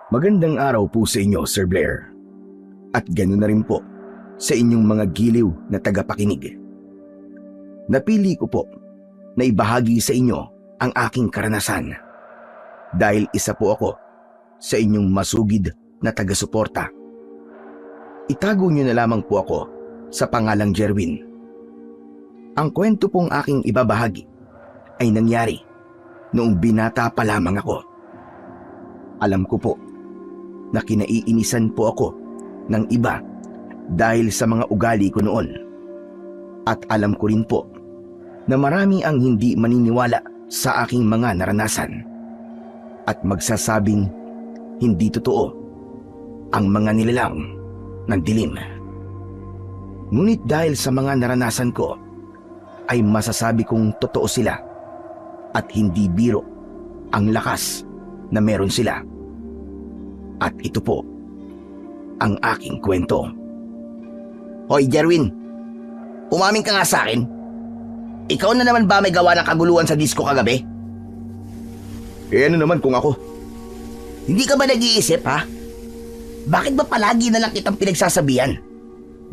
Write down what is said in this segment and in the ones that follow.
Magandang araw po sa inyo, Sir Blair. At ganoon na rin po sa inyong mga giliw na tagapakinig. Napili ko po na ibahagi sa inyo ang aking karanasan dahil isa po ako sa inyong masugid na taga-suporta. Itago niyo na lamang po ako sa pangalang Jerwin. Ang kwento pong aking ibabahagi ay nangyari noong binata pa lamang ako. Alam ko po na kinaiinisan po ako ng iba dahil sa mga ugali ko noon. At alam ko rin po na marami ang hindi maniniwala sa aking mga naranasan at magsasabing hindi totoo ang mga nilalang ng dilim. Ngunit dahil sa mga naranasan ko ay masasabi kong totoo sila at hindi biro ang lakas na meron sila. At ito po ang aking kwento. Hoy Jerwin, umamin ka nga sa akin. Ikaw na naman ba may gawa ng kaguluhan sa disco kagabi? Ano naman kung ako? Hindi ka ba nag-iisip ha? Bakit ba palagi na lang kitang pinagsasabihan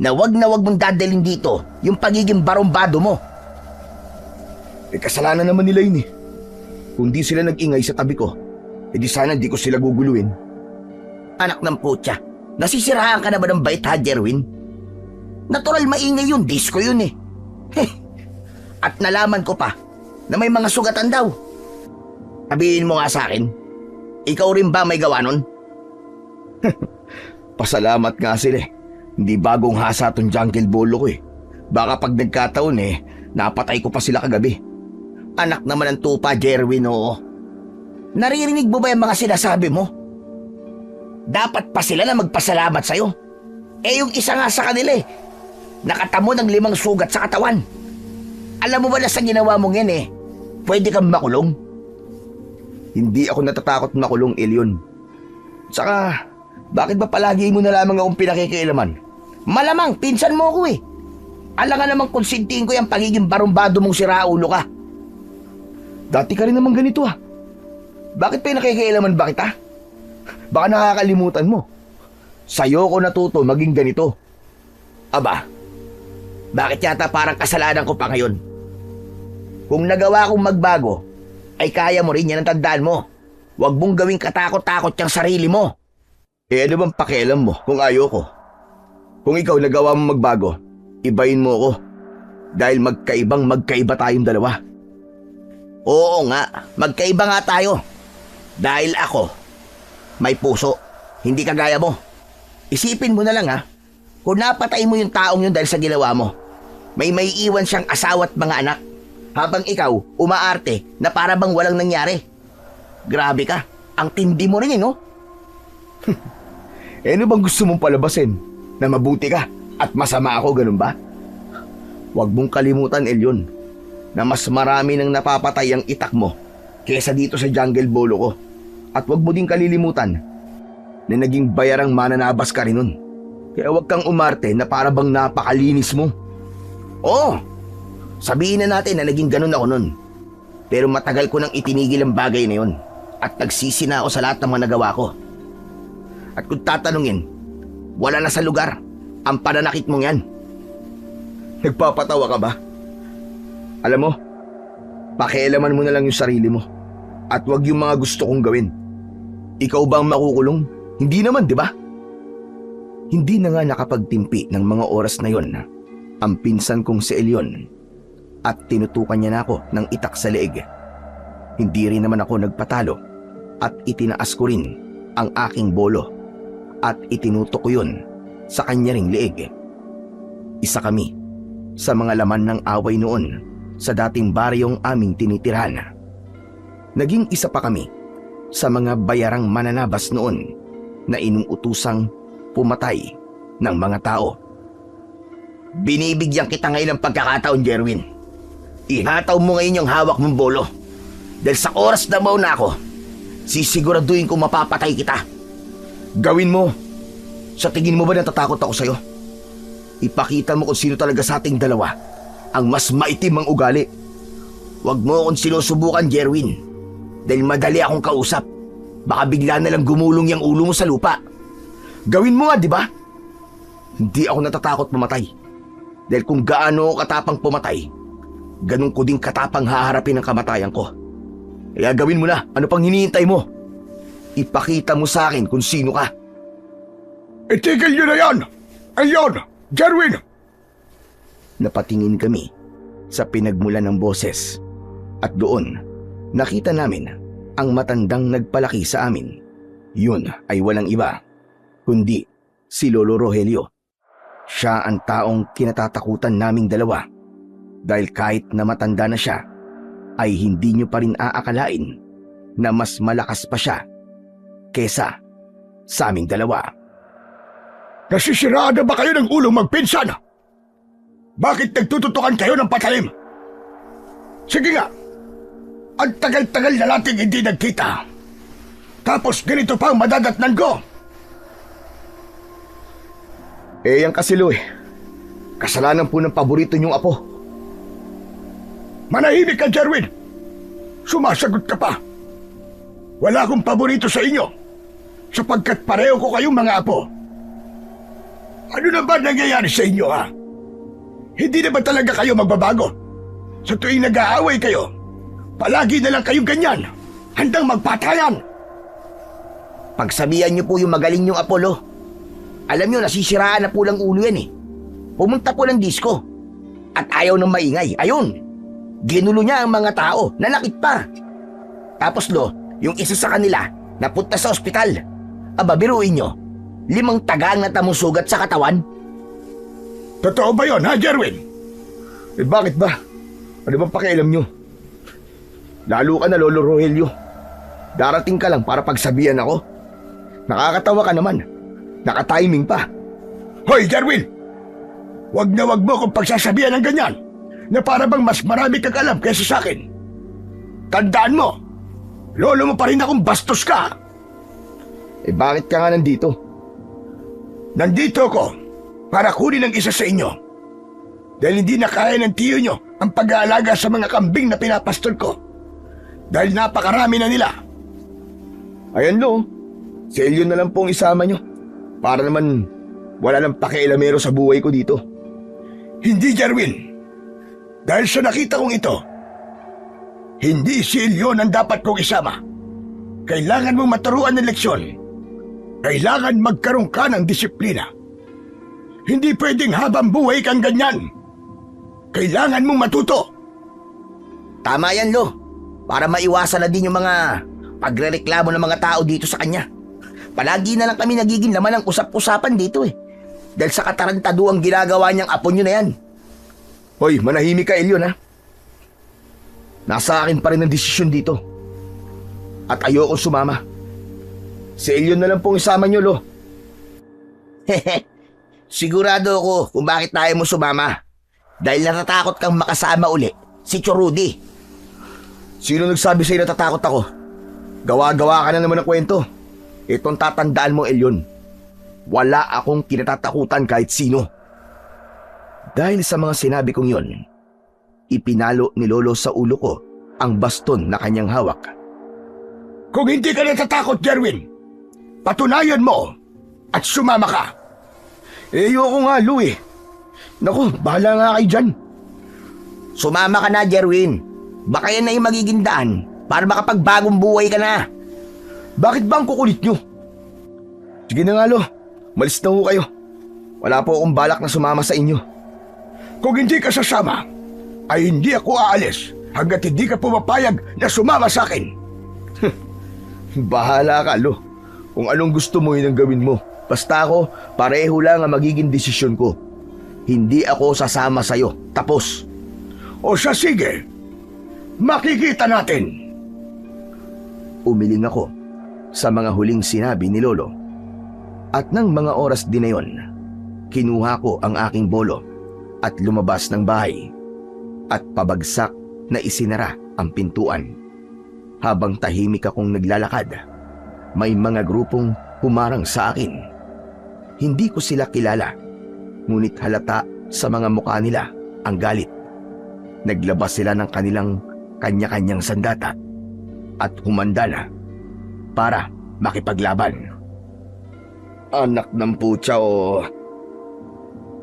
na wag mong dadalhin dito yung pagiging barumbado mo? Kasalanan naman nila yun eh. Kung di sila nag-ingay sa tabi ko, edi sana di ko sila guguluhin. Anak ng putya, nasisirahan ka na ba ng bait ha, Jerwin? Natural maingay yun, disco yun eh. At nalaman ko pa na may mga sugatan daw. Sabihin mo nga sa akin, ikaw rin ba may gawa nun? Pasalamat nga sila eh. Hindi bagong hasa tong jungle bolo ko eh. Baka pag nagkataon eh, napatay ko pa sila kagabi. Anak naman ng tupa, Jerwin, oo. Naririnig mo ba yung mga sinasabi mo? Dapat pa sila na magpasalamat sa'yo. Eh yung isa nga sa kanila eh, nakatamo ng 5 sugat sa katawan. Alam mo ba na sa ginawa mong yan eh, pwede kang makulong? Hindi ako natatakot makulong, Elyon. Tsaka, bakit ba palagi mo na lamang akong pinakikialaman? Malamang, pinsan mo ako eh. Alam nga namang konsintihin ko yung pagiging barumbado mong siraulo ka. Dati ka rin naman ganito ah. Bakit pa yung nakikialaman ba kita? Baka nakakalimutan mo. Sa'yo ko natuto maging ganito. Aba, bakit yata parang kasalanan ko pa ngayon? Kung nagawa kong magbago, ay kaya mo rin yan ang tandaan mo. Huwag mong gawing katakot-takot yung sarili mo. Ano bang pakialam mo kung ayoko? Kung ikaw nagawa mo magbago, ibayin mo ako. Dahil magkaiba tayong dalawa. Oo nga, magkaiba nga tayo. Dahil ako, may puso, hindi kagaya mo. Isipin mo na lang ha, kung napatay mo yung taong yun dahil sa ginawa mo, may iwan siyang asawa at mga anak, habang ikaw umaarte na para bang walang nangyari. Grabe ka, ang tindi mo rin eh, no? Ano bang gusto mong palabasin? Na mabuti ka at masama ako, ganun ba? Huwag mong kalimutan, Elyon, na mas marami nang napapatay ang itak mo kesa dito sa jungle bolo ko. At huwag mo din kalilimutan na naging bayarang mananabas ka rin nun. Kaya huwag kang umarte na para bang napakalinis mo. Oo, sabihin na natin na naging ganun ako nun. Pero matagal ko nang itinigil ang bagay na yun at nagsisi na ako sa lahat ng mga nagawa ko. At kung tatanungin, wala na sa lugar ang pananakit mong yan. Nagpapatawa ka ba? Alam mo, pakialaman mo na lang yung sarili mo at huwag yung mga gusto kong gawin. Ikaw ba ang makukulong? Hindi naman, di ba? Hindi na nga nakapagtimpi ng mga oras na yon ang pinsan kong si Elyon at tinutukan niya na ako ng itak sa leeg. Hindi rin naman ako nagpatalo at itinaas ko rin ang aking bolo at itinutok ko yun sa kanya ring leeg. Isa kami sa mga laman ng away noon sa dating baryong aming tinitirhan. Naging isa pa kami sa mga bayarang mananabas noon na inuutusang pumatay ng mga tao. Binibigyan kita ngayon ng pagkakataon, Jerwin. Ihataw mo ngayon yung hawak mong bolo. Dahil sa oras na mauna ako, sisiguraduhin kong mapapatay kita. Gawin mo. Sa tingin mo ba natatakot ako sa'yo? Ipakita mo kung sino talaga sa ating dalawa ang mas maitim ang ugali. Huwag mo akong sinusubukan, Jerwin. Dahil madali akong kausap. Baka bigla na lang gumulong yung ulo mo sa lupa. Gawin mo nga, di ba? Hindi ako natatakot pumatay. Dahil kung gaano ako katapang pumatay, ganun ko din katapang haharapin ang kamatayan ko. Kaya gawin mo na. Ano pang hinihintay mo? Ipakita mo sa akin kung sino ka. Itigil nyo na yan! Ayun! Jerwin! Napatingin kami sa pinagmulan ng boses at doon nakita namin ang matandang nagpalaki sa amin. Yun ay walang iba kundi si Lolo Rogelio. Siya ang taong kinatatakutan naming dalawa dahil kahit na matanda na siya ay hindi nyo pa rin aakalain na mas malakas pa siya kesa sa aming dalawa. Nasisiraan na ba kayo ng ulong magpinsan? Bakit nagtututukan kayo ng patalim? Sige nga, ang tagal-tagal na nating hindi nagkita. Tapos ganito pa ang madadatnan ko. Yan kasi Lo kasalanan po ng paborito niyong apo. Manahimik ka, Jerwin. Sumasagot ka pa. Wala akong paborito sa inyo sapagkat pareho ko kayong mga apo. Ano na ba nangyayari sa inyo, ha? Hindi na ba talaga kayo magbabago? Sa tuwing nag-aaway kayo, palagi na lang kayong ganyan, handang magpatayan. Pagsabihan niyo po yung magaling niyong apo, Lo. Alam niyo, nasisiraan na po lang ulo yan eh. Pumunta po ng disco at ayaw ng maingay. Ayun, ginulo niya ang mga tao, nanakit pa. Tapos Lo, yung isa sa kanila napunta sa ospital. Aba, biruin niyo, 5 tagang natamusugat sa katawan. Totoo ba yun, ha, Jerwin? Bakit ba? Ano bang pakialam niyo? Lalo ka na, Lolo Rogelio. Darating ka lang para pagsabihan ako. Nakakatawa ka naman. Nakatiming pa. Hoy, Jerwin! Wag na wag mo kung pagsasabihan ng ganyan na para bang mas marami kang alam kaysa sa akin. Tandaan mo, lolo mo pa rin akong bastos ka. Bakit ka nga nandito? Nandito ako para kunin ang isa sa inyo. Dahil hindi na kaya ng tiyo nyo ang pag-aalaga sa mga kambing na pinapastol ko. Dahil napakarami na nila. Ayan Lo, si Elyon na lang pong isama nyo. Para naman wala nang pakialamero sa buhay ko dito. Hindi, Jerwin. Dahil sa nakita kong ito, hindi si Elyon ang dapat kong isama. Kailangan mong maturuan ng leksyon. Kailangan magkaroon ka ng disiplina. Hindi pwedeng habang buhay kang ganyan. Kailangan mong matuto. Tama yan, Lo. Para maiwasan na din yung mga pagrereklamo ng mga tao dito sa kanya. Palagi na lang kami nagiging laman ng usap-usapan dito eh. Dahil sa katarantaduang ginagawa niyang apo niyo na yan. Hoy, manahimik ka, Elyon, ha? Nasa akin pa rin ang desisyon dito. At ayokong sumama. Si Elyon na lang pong isama niyo, Lo. Sigurado ako kung bakit tayo mo sumama. Dahil natatakot kang makasama uli si Chorudi. Sino nagsabi sa'yo natatakot ako? Gawa-gawa ka na naman ng kwento. Itong tatandaan mo, Elyon. Wala akong kinatatakutan kahit sino. Dahil sa mga sinabi kong yon, ipinalo ni Lolo sa ulo ko ang baston na kanyang hawak. Kung hindi ka natatakot, Jerwin, patunayan mo at sumama ka. Ayoko nga, Lu eh. Naku, bahala nga kayo dyan. Sumama ka na, Jerwin. Baka yan na yung magiging daan para makapagbagong buhay ka na. Bakit ba ang kukulit nyo? Sige na nga, Lo. Malis na ho kayo. Wala po akong balak na sumama sa inyo. Kung hindi ka sasama, ay hindi ako aalis hanggat hindi ka pumapayag na sumama sa akin. Bahala ka, Lo. Kung anong gusto mo yun ang gawin mo. Basta ako, pareho lang ang magiging desisyon ko. Hindi ako sasama sa'yo. Tapos. O siya, sige. Makikita natin. Umiling ako sa mga huling sinabi ni Lolo. At nang mga oras din na yon, kinuha ko ang aking bolo at lumabas ng bahay at pabagsak na isinara ang pintuan. Habang tahimik akong naglalakad, may mga grupong humarang sa akin. Hindi ko sila kilala, ngunit halata sa mga mukha nila ang galit. Naglabas sila ng kanilang kanya-kanyang sandata at humanda na para makipaglaban. Anak ng putya o...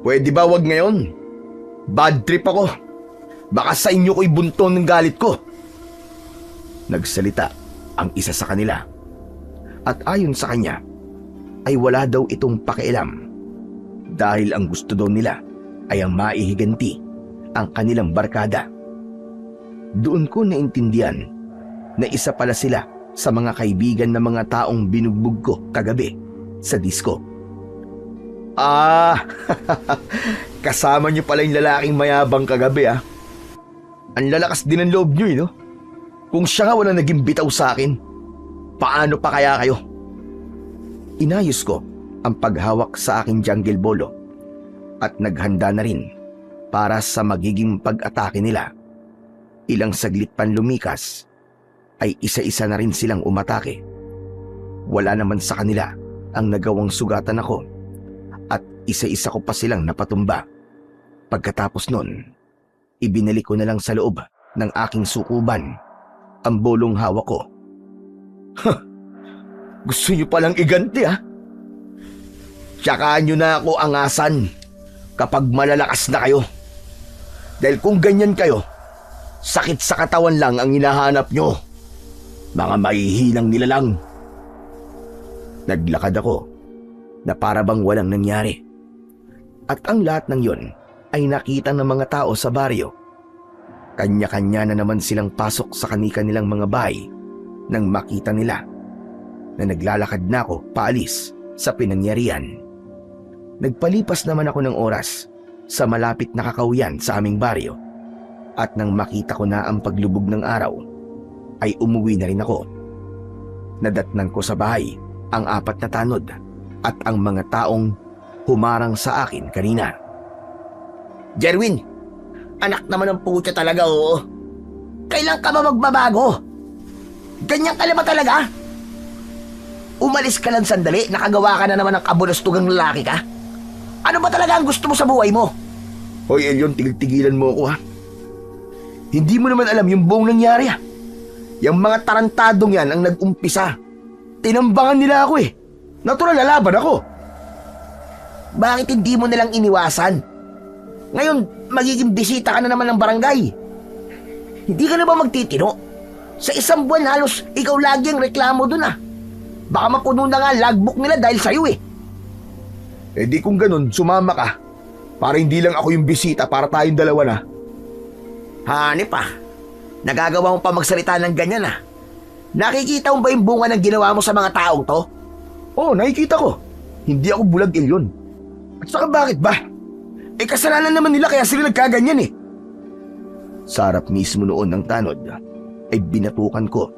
Pwede ba wag ngayon? Bad trip ako. Baka sa inyo ko'y bunton ng galit ko. Nagsalita ang isa sa kanila. At ayon sa kanya, ay wala daw itong pakialam. Dahil ang gusto daw nila ay ang maihiganti ang kanilang barkada. Doon ko naintindihan na isa pala sila sa mga kaibigan ng mga taong binugbog ko kagabi sa disco. Kasama niyo pala yung lalaking mayabang kagabi Ang lalakas din ang loob niyo no? Kung siya nga wala naging bitaw sa akin, paano pa kaya kayo? Inayos ko ang paghawak sa aking jungle bolo at naghanda na rin para sa magiging pag-atake nila. Ilang saglit pan lumikas ay isa-isa na rin silang umatake. Wala naman sa kanila ang nagawang sugatan ako at isa-isa ko pa silang napatumba. Pagkatapos nun, ibinalik ko na lang sa loob ng aking sukuban ang bolong hawak ko. Gusto niyo palang iganti Tsakaan niyo na ako angasan kapag malalakas na kayo. Dahil kung ganyan kayo, sakit sa katawan lang ang hinahanap niyo. Mga mahihilang nilalang. Naglakad ako na para bang walang nangyari. At ang lahat ng yon ay nakita ng mga tao sa baryo. Kanya-kanya na naman silang pasok sa kani-kanilang mga bahay nang makita nila na naglalakad na ako paalis sa pinangyarihan. Nagpalipas naman ako ng oras sa malapit na kakahuyan sa aming baryo at nang makita ko na ang paglubog ng araw ay umuwi na rin ako. Nadatnan ko sa bahay ang 4 na tanod at ang mga taong humarang sa akin kanina. Jerwin, anak naman ng putya talaga Kailan ka ba magbabago? Ganyan ka na ba talaga? Umalis ka lang sandali, nakagawa ka na naman ng kabulastugang lalaki ka? Ano ba talaga ang gusto mo sa buhay mo? Hoy Elyon, tigil-tigilan mo ako Hindi mo naman alam yung buong nangyari Yung mga tarantadong yan ang nag-umpisa. Tinambangan nila ako Natural lalaban ako. Bakit hindi mo nilang iniwasan? Ngayon, magiging bisita ka na naman ng barangay. Hindi ka na ba magtitino? Sa isang buwan halos ikaw lagi ang reklamo dun Baka mapuno na nga logbook nila dahil sa'yo di kung ganun, sumama ka. Para hindi lang ako yung bisita, para tayong dalawa na. Hanip nagagawa mo pa magsalita ng ganyan Nakikita mo ba yung bunga ng ginawa mo sa mga taong to? Oo, nakikita ko. Hindi ako bulag, Elyon. At saka bakit ba? Kasalanan naman nila kaya sila nagkaganyan Sa harap mismo noon ng tanod ay binatukan ko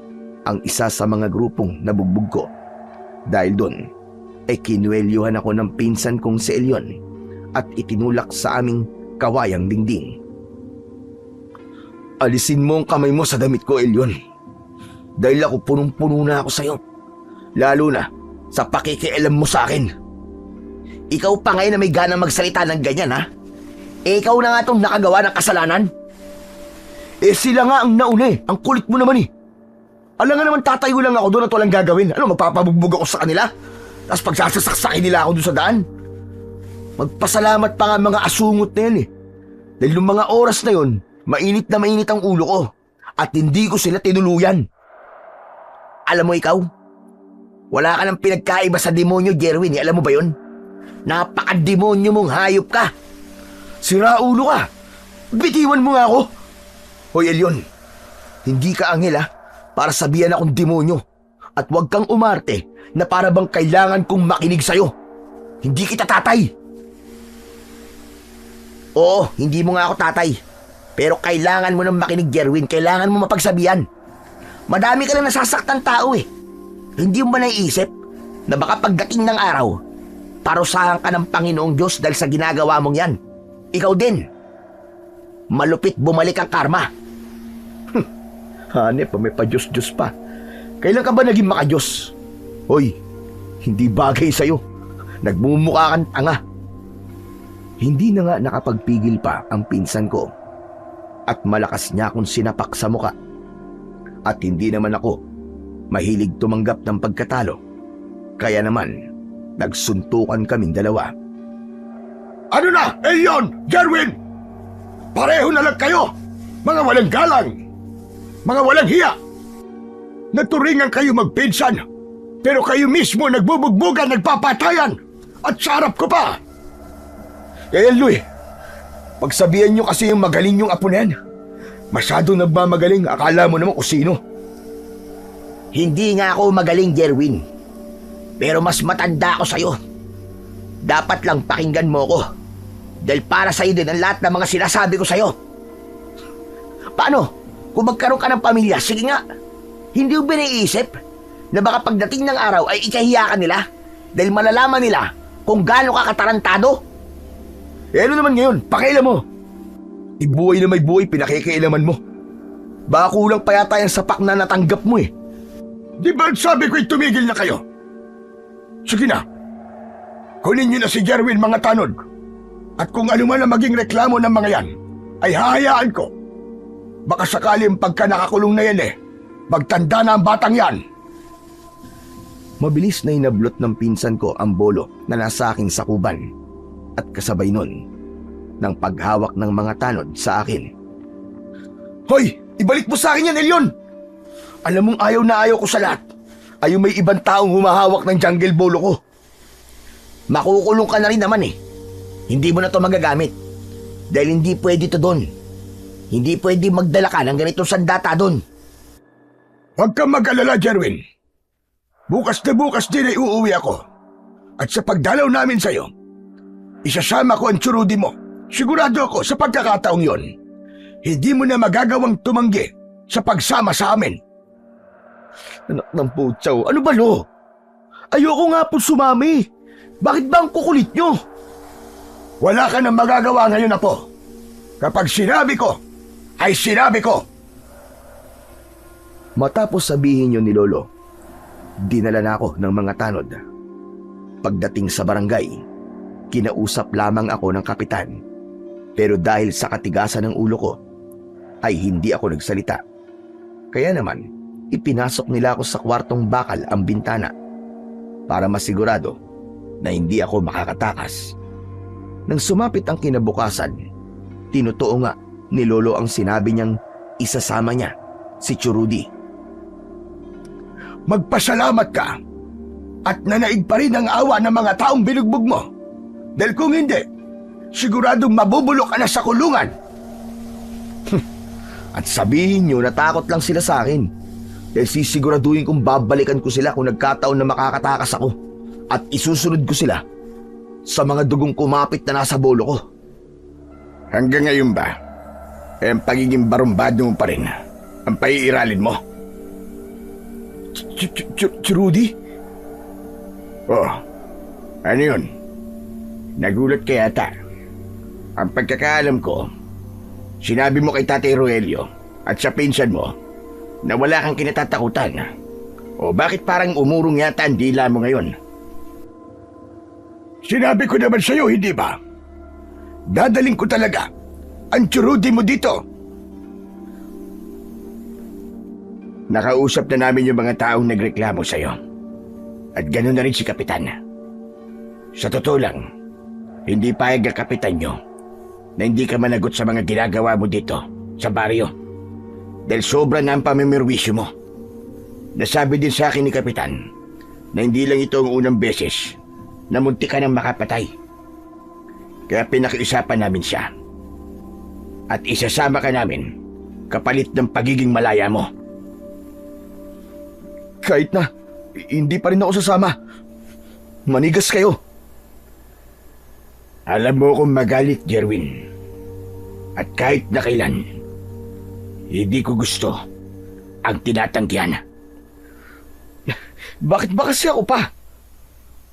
ang isa sa mga grupong nabugbog ko. Dahil doon ay kinuwelyuhan ako ng pinsan kong si Elyon at itinulak sa aming kawayang dingding. Alisin mo ang kamay mo sa damit ko, Elyon. Dahil ako punong-puno na ako sa'yo. Lalo na sa pakikialam mo sa akin. Ikaw pa ngayon na may ganang magsalita ng ganyan ikaw na nga itong nakagawa ng kasalanan. Sila nga ang nauna Ang kulit mo naman Alam nga naman tatayo lang ako doon at walang gagawin. Mapapabugbog ako sa kanila? Tapos pagsasasaksakin nila ako doon sa daan? Magpasalamat pa nga mga asungot na yan Dahil nung mga oras na yon, mainit na mainit ang ulo ko. At hindi ko sila tinuluyan. Alam mo ikaw, wala ka nang pinagkaiba sa demonyo, Jerwin Alam mo ba yon? Napaka-demonyo mong hayop ka. Sira ulo ka. Bitiwan mo nga ako. Hoy Elyon, hindi ka anghel para sabihan akong demonyo. At huwag kang umarte na para bang kailangan kong makinig sa'yo. Hindi kita tatay. Oo, hindi mo nga ako tatay. Pero kailangan mo nang makinig, Jerwin. Kailangan mo mapagsabihan. Madami ka lang nasasaktan tao Hindi mo ba naiisip na baka pagdating ng araw, parusahan ka ng Panginoong Diyos dahil sa ginagawa mong yan? Ikaw din. Malupit bumalik ang karma. Hanep, may pa-Diyos-Diyos pa. Kailan ka ba naging maka-Diyos? Hoy, hindi bagay sa'yo. Nagmumukha kang tanga. Hindi na nga nakapagpigil pa ang pinsan ko. At malakas niya akong sinapak sa muka. At hindi naman ako mahilig tumanggap ng pagkatalo Kaya naman, nagsuntukan kaming dalawa. Ano na, Elyon, Jerwin? Pareho na lang kayo, mga walang galang, mga walang hiya. Naturingan kayo magpinsan, pero kayo mismo nagbubugbugan, nagpapatayan, at sa harap ko pa. Kaya Luy, pagsabihan nyo kasi yung magaling yung apo na yan. Masyado nagmamagaling, akala mo naman kung sino. Hindi nga ako magaling, Jerwin. Pero mas matanda ako sa'yo. Dapat lang pakinggan mo ko. Dahil para sa'yo din ang lahat ng mga sinasabi ko sa'yo. Paano? Kung magkaroon ka ng pamilya, sige nga. Hindi mo ba naiisip na baka pagdating ng araw ay ikahiya ka nila? Dahil malalaman nila kung gaano ka katarantado? Eh ano naman ngayon, pakailan mo. Ibuhay na may buhay, pinakikailaman mo. Baka kulang pa yata yung sapak na natanggap mo eh. Di ba sabi ko'y tumigil na kayo? Sige na. Kunin niyo na si Jerwin, mga tanod. At kung ano man ang maging reklamo ng mga yan, ay hahayaan ko. Baka sakaling pagka nakakulong na yan magtanda na ang batang yan. Mabilis na inablot ng pinsan ko ang bolo na nasa aking sakuban. At kasabay nun, ng paghawak ng mga tanod sa akin. Hoy! Ibalik mo sa akin yan, Elyon! Alam mong ayaw na ayaw ko sa lahat. Ayaw may ibang taong humahawak ng jungle bolo ko. Makukulong ka na rin naman eh. Hindi mo na to magagamit. Dahil hindi pwede to doon. Hindi pwede magdala ka ng ganitong sandata doon. Huwag kang mag-alala, Jerwin. Bukas na bukas din ay uuwi ako. At sa pagdalaw namin sa'yo, isasama ko ang tsurudi mo. Sigurado ako sa pagkakataong yon, hindi mo na magagawang tumanggi sa pagsama sa amin. Anak ng putsaw, ano ba lo? Ayoko nga po sumami. Bakit ba ang kukulit nyo? Wala ka nang magagawa ngayon, Apo. Kapag sinabi ko, ay sinabi ko. Matapos sabihin yun ni Lolo, dinala na ako ng mga tanod. Pagdating sa barangay, kinausap lamang ako ng kapitan. Pero dahil sa katigasan ng ulo ko, ay hindi ako nagsalita. Kaya naman, ipinasok nila ako sa kwartong bakal ang bintana para masigurado na hindi ako makakatakas. Nang sumapit ang kinabukasan, tinutuo nga ni Lolo ang sinabi niyang isasama niya si Tsurudi. Magpasalamat ka at nanaig pa rin ang awa ng mga taong binugbog mo. Dahil kung hindi, siguradong mabubulok ka na sa kulungan. At sabihin niyo natakot lang sila sa akin. Dahil sisiguraduhin kong babalikan ko sila kung nagkataon na makakatakas ako. At isusunod ko sila sa mga dugong kumapit na nasa bolo ko. Hanggang ngayon ba, ang pagiging barumbado mo pa rin ang paiiralin mo? Tsurudi? Oh, ano yun? Nagulat ka yata. Ang pagkakaalam ko, sinabi mo kay Tatay Rogelio at sa pinsan mo na wala kang kinatatakutan. O bakit parang umurong yata ang dila mo ngayon? Sinabi ko naman sa'yo, hindi ba? Dadaling ko talaga ang Tsurudi mo dito. Nakausap na namin yung mga taong nagreklamo sa'yo. At gano'n na rin si Kapitan. Sa totoo lang, hindi payag ang kapitan nyo na hindi ka managot sa mga ginagawa mo dito sa baryo. Dahil sobra na ang pamimirwisyo mo. Nasabi din sa akin ni Kapitan na hindi lang ito ang unang beses na muntik ka ng makapatay. Kaya pinakiusapan namin siya. At isasama ka namin kapalit ng pagiging malaya mo. Kahit na, hindi pa rin ako sasama. Manigas kayo. Alam mo kung magalit, Jerwin. At kahit na kailan, hindi ko gusto ang tinatanggihan. Bakit ba kasi ako pa?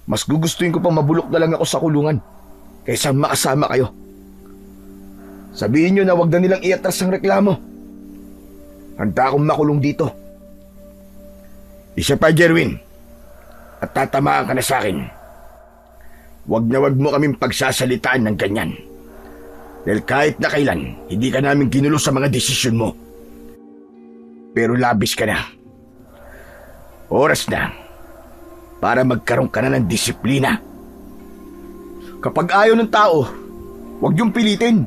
Mas gugustuhin ko pang mabulok na lang ako sa kulungan kaysa makasama kayo. Sabihin nyo na wag na nilang iatras ang reklamo. Handa akong makulong dito. Isa pa, Jerwin. At tatamaan ka na sa akin. Wag na wag mo kaming pagsasalitaan ng ganyan. Dahil kahit na kailan, hindi ka namin ginulo sa mga desisyon mo. Pero labis ka na. Oras na para magkaroon ka na ng disiplina. Kapag ayaw ng tao, huwag niyong pilitin.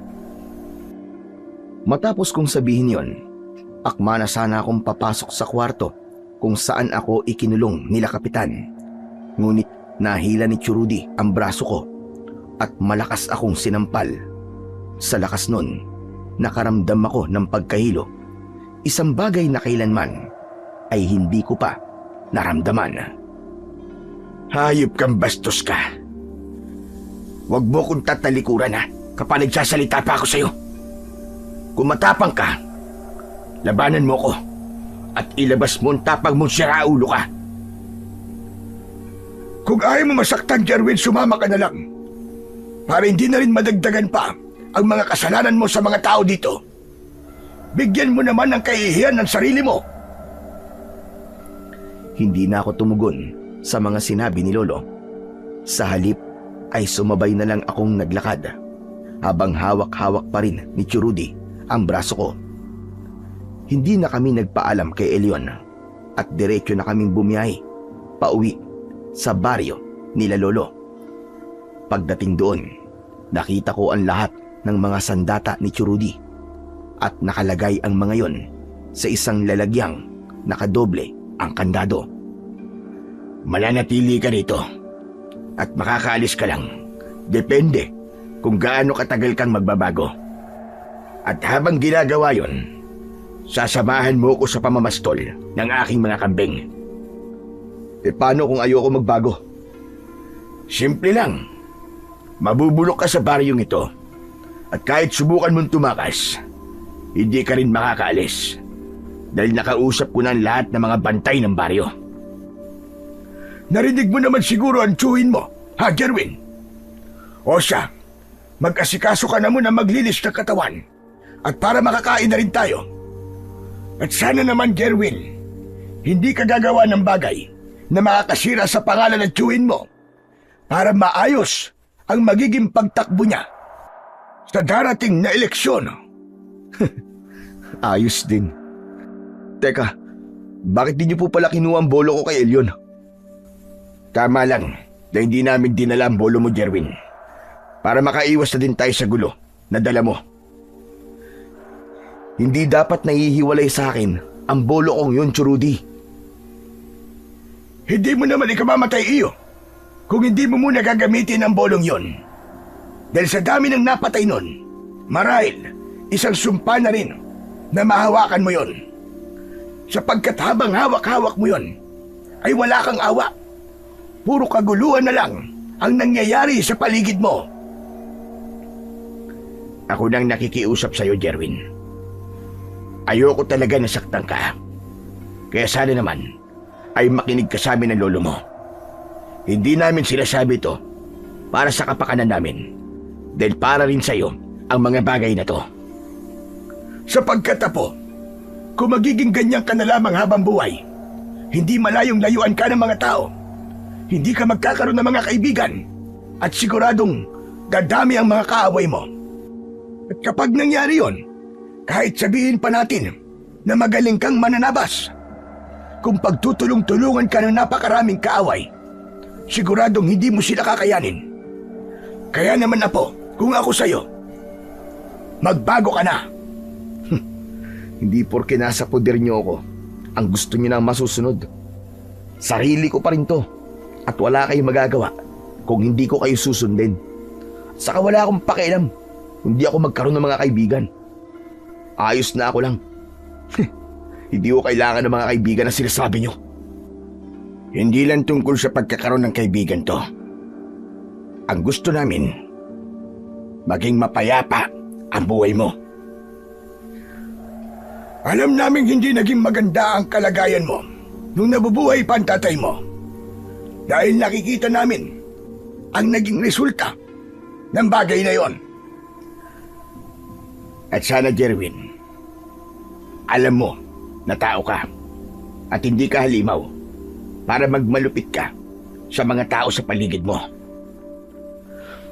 Matapos kong sabihin yon, akma na sana akong papasok sa kwarto kung saan ako ikinulong nila kapitan. Ngunit nahila ni Churudi ang braso ko at malakas akong sinampal. Sa lakas nun, nakaramdam ako ng pagkahilo. Isang bagay na kailanman ay hindi ko pa naramdaman. Hayop kang bastos ka. Huwag mo kong tatalikuran ha kapag nagsasalita pa ako sa'yo. Kung matapang ka, labanan mo ko at ilabas mo ang tapang mong siraulo ka. Kung ayaw mo masaktan, Jerwin, sumama ka na lang. Para hindi na rin madagdagan pa ang mga kasalanan mo sa mga tao dito. Bigyan mo naman ng kahihiyan ng sarili mo. Hindi na ako tumugon sa mga sinabi ni Lolo. Sa halip ay sumabay na lang akong naglakad habang hawak-hawak pa rin ni Churudi ang braso ko. Hindi na kami nagpaalam kay Elion at diretso na kaming bumiyahe pauwi sa baryo nila Lolo. Pagdating doon, nakita ko ang lahat ng mga sandata ni Churudi at nakalagay ang mga yon sa isang lalagyang nakadoble ang kandado. Mananatili ka rito at makakaalis ka lang. Depende kung gaano katagal kang magbabago. At habang ginagawa yon, sasamahan mo ko sa pamamastol ng aking mga kambing. Paano kung ayoko magbago? Simple lang. Mabubulok ka sa baryong ito at kahit subukan mong tumakas, hindi ka rin makakaalis dahil nakausap ko na ang lahat ng mga bantay ng baryo. Narinig mo naman siguro ang tsuhin mo, ha, Jerwin? O siya, mag-asikaso ka na muna maglinis ng katawan at para makakain na rin tayo. At sana naman, Jerwin, hindi ka gagawa ng bagay na makakasira sa pangalan ng tsuhin mo para maayos ang magiging pagtakbo niya sa darating na eleksyon. Ayos din. Teka, bakit di niyo po pala kinuha ang bolo ko kay Elion? Tama lang na hindi namin dinala ang bolo mo, Jerwin. Para makaiwas na din tayo sa gulo na dala mo. Hindi dapat nahihiwalay sa akin ang bolo kong yun, Churudi. Hindi mo naman ikamamatay iyo kung hindi mo muna gagamitin ang bolong yon. Dahil sa dami ng napatay nun, marahil isang sumpa na rin na mahawakan mo yon. Sapagkat habang hawak-hawak mo yon, ay wala kang awa. Puro kaguluhan na lang ang nangyayari sa paligid mo. Ako nang nakikiusap sa'yo, Jerwin. Ayoko talaga nasaktan ka. Kaya sana naman ay makinig ka sa amin ng lolo mo. Hindi namin sinasabi ito para sa kapakanan namin, dahil para rin sa'yo ang mga bagay na to. Sapagkat apo, kung magiging ganyan ka na lamang habang buhay, hindi malayong layuan ka ng mga tao, hindi ka magkakaroon ng mga kaibigan, at siguradong dadami ang mga kaaway mo. At kapag nangyari yon, kahit sabihin pa natin na magaling kang mananabas, kung pagtutulong-tulungan ka ng napakaraming kaaway, siguradong hindi mo sila kakayanin. Kaya naman apo, kung ako sa'yo, magbago ka na. Hindi porke nasa poder niyo ako, ang gusto niyo nang masusunod. Sarili ko pa rin to, at wala kayong magagawa kung hindi ko kayo susundin. Saka wala akong pakialam, hindi ako magkaroon ng mga kaibigan. Ayos na ako lang. Hindi ko kailangan ng mga kaibigan na sinasabi niyo. Hindi lang tungkol sa pagkakaroon ng kaibigan to. Ang gusto namin, maging mapayapa ang buhay mo. Alam namin hindi naging maganda ang kalagayan mo nung nabubuhay pa ang tatay mo. Dahil nakikita namin ang naging resulta ng bagay na yon. At sana, Jerwin, alam mo na tao ka at hindi ka halimaw para magmalupit ka sa mga tao sa paligid mo.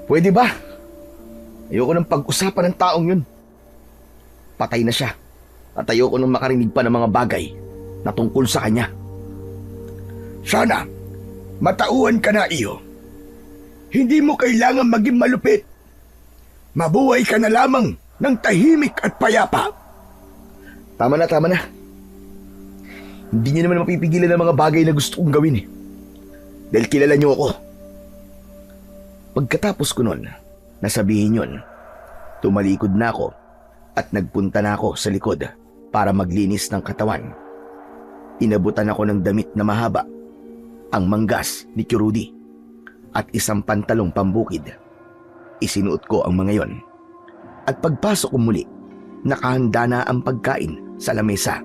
Pwede ba? Ayoko nang pag-usapan ng taong yun. Patay na siya at ayoko nang makarinig pa ng mga bagay na tungkol sa kanya. Sana Matauhan ka na, iyo. Hindi mo kailangan maging malupit. Mabuhay ka na lamang ng tahimik at payapa. Tama na, tama na. Hindi niyo naman mapipigilan ang mga bagay na gusto kong gawin eh. Dahil kilala niyo ako. Pagkatapos ko nun, nasabihin yun, tumalikod na ako at nagpunta na ako sa likod para maglinis ng katawan. Inabutan ako ng damit na mahaba, ang manggas ni Rudy at isang pantalong pambukid. Isinuot ko ang mga yon. At pagpasok ko muli, nakahanda na ang pagkain sa lamesa.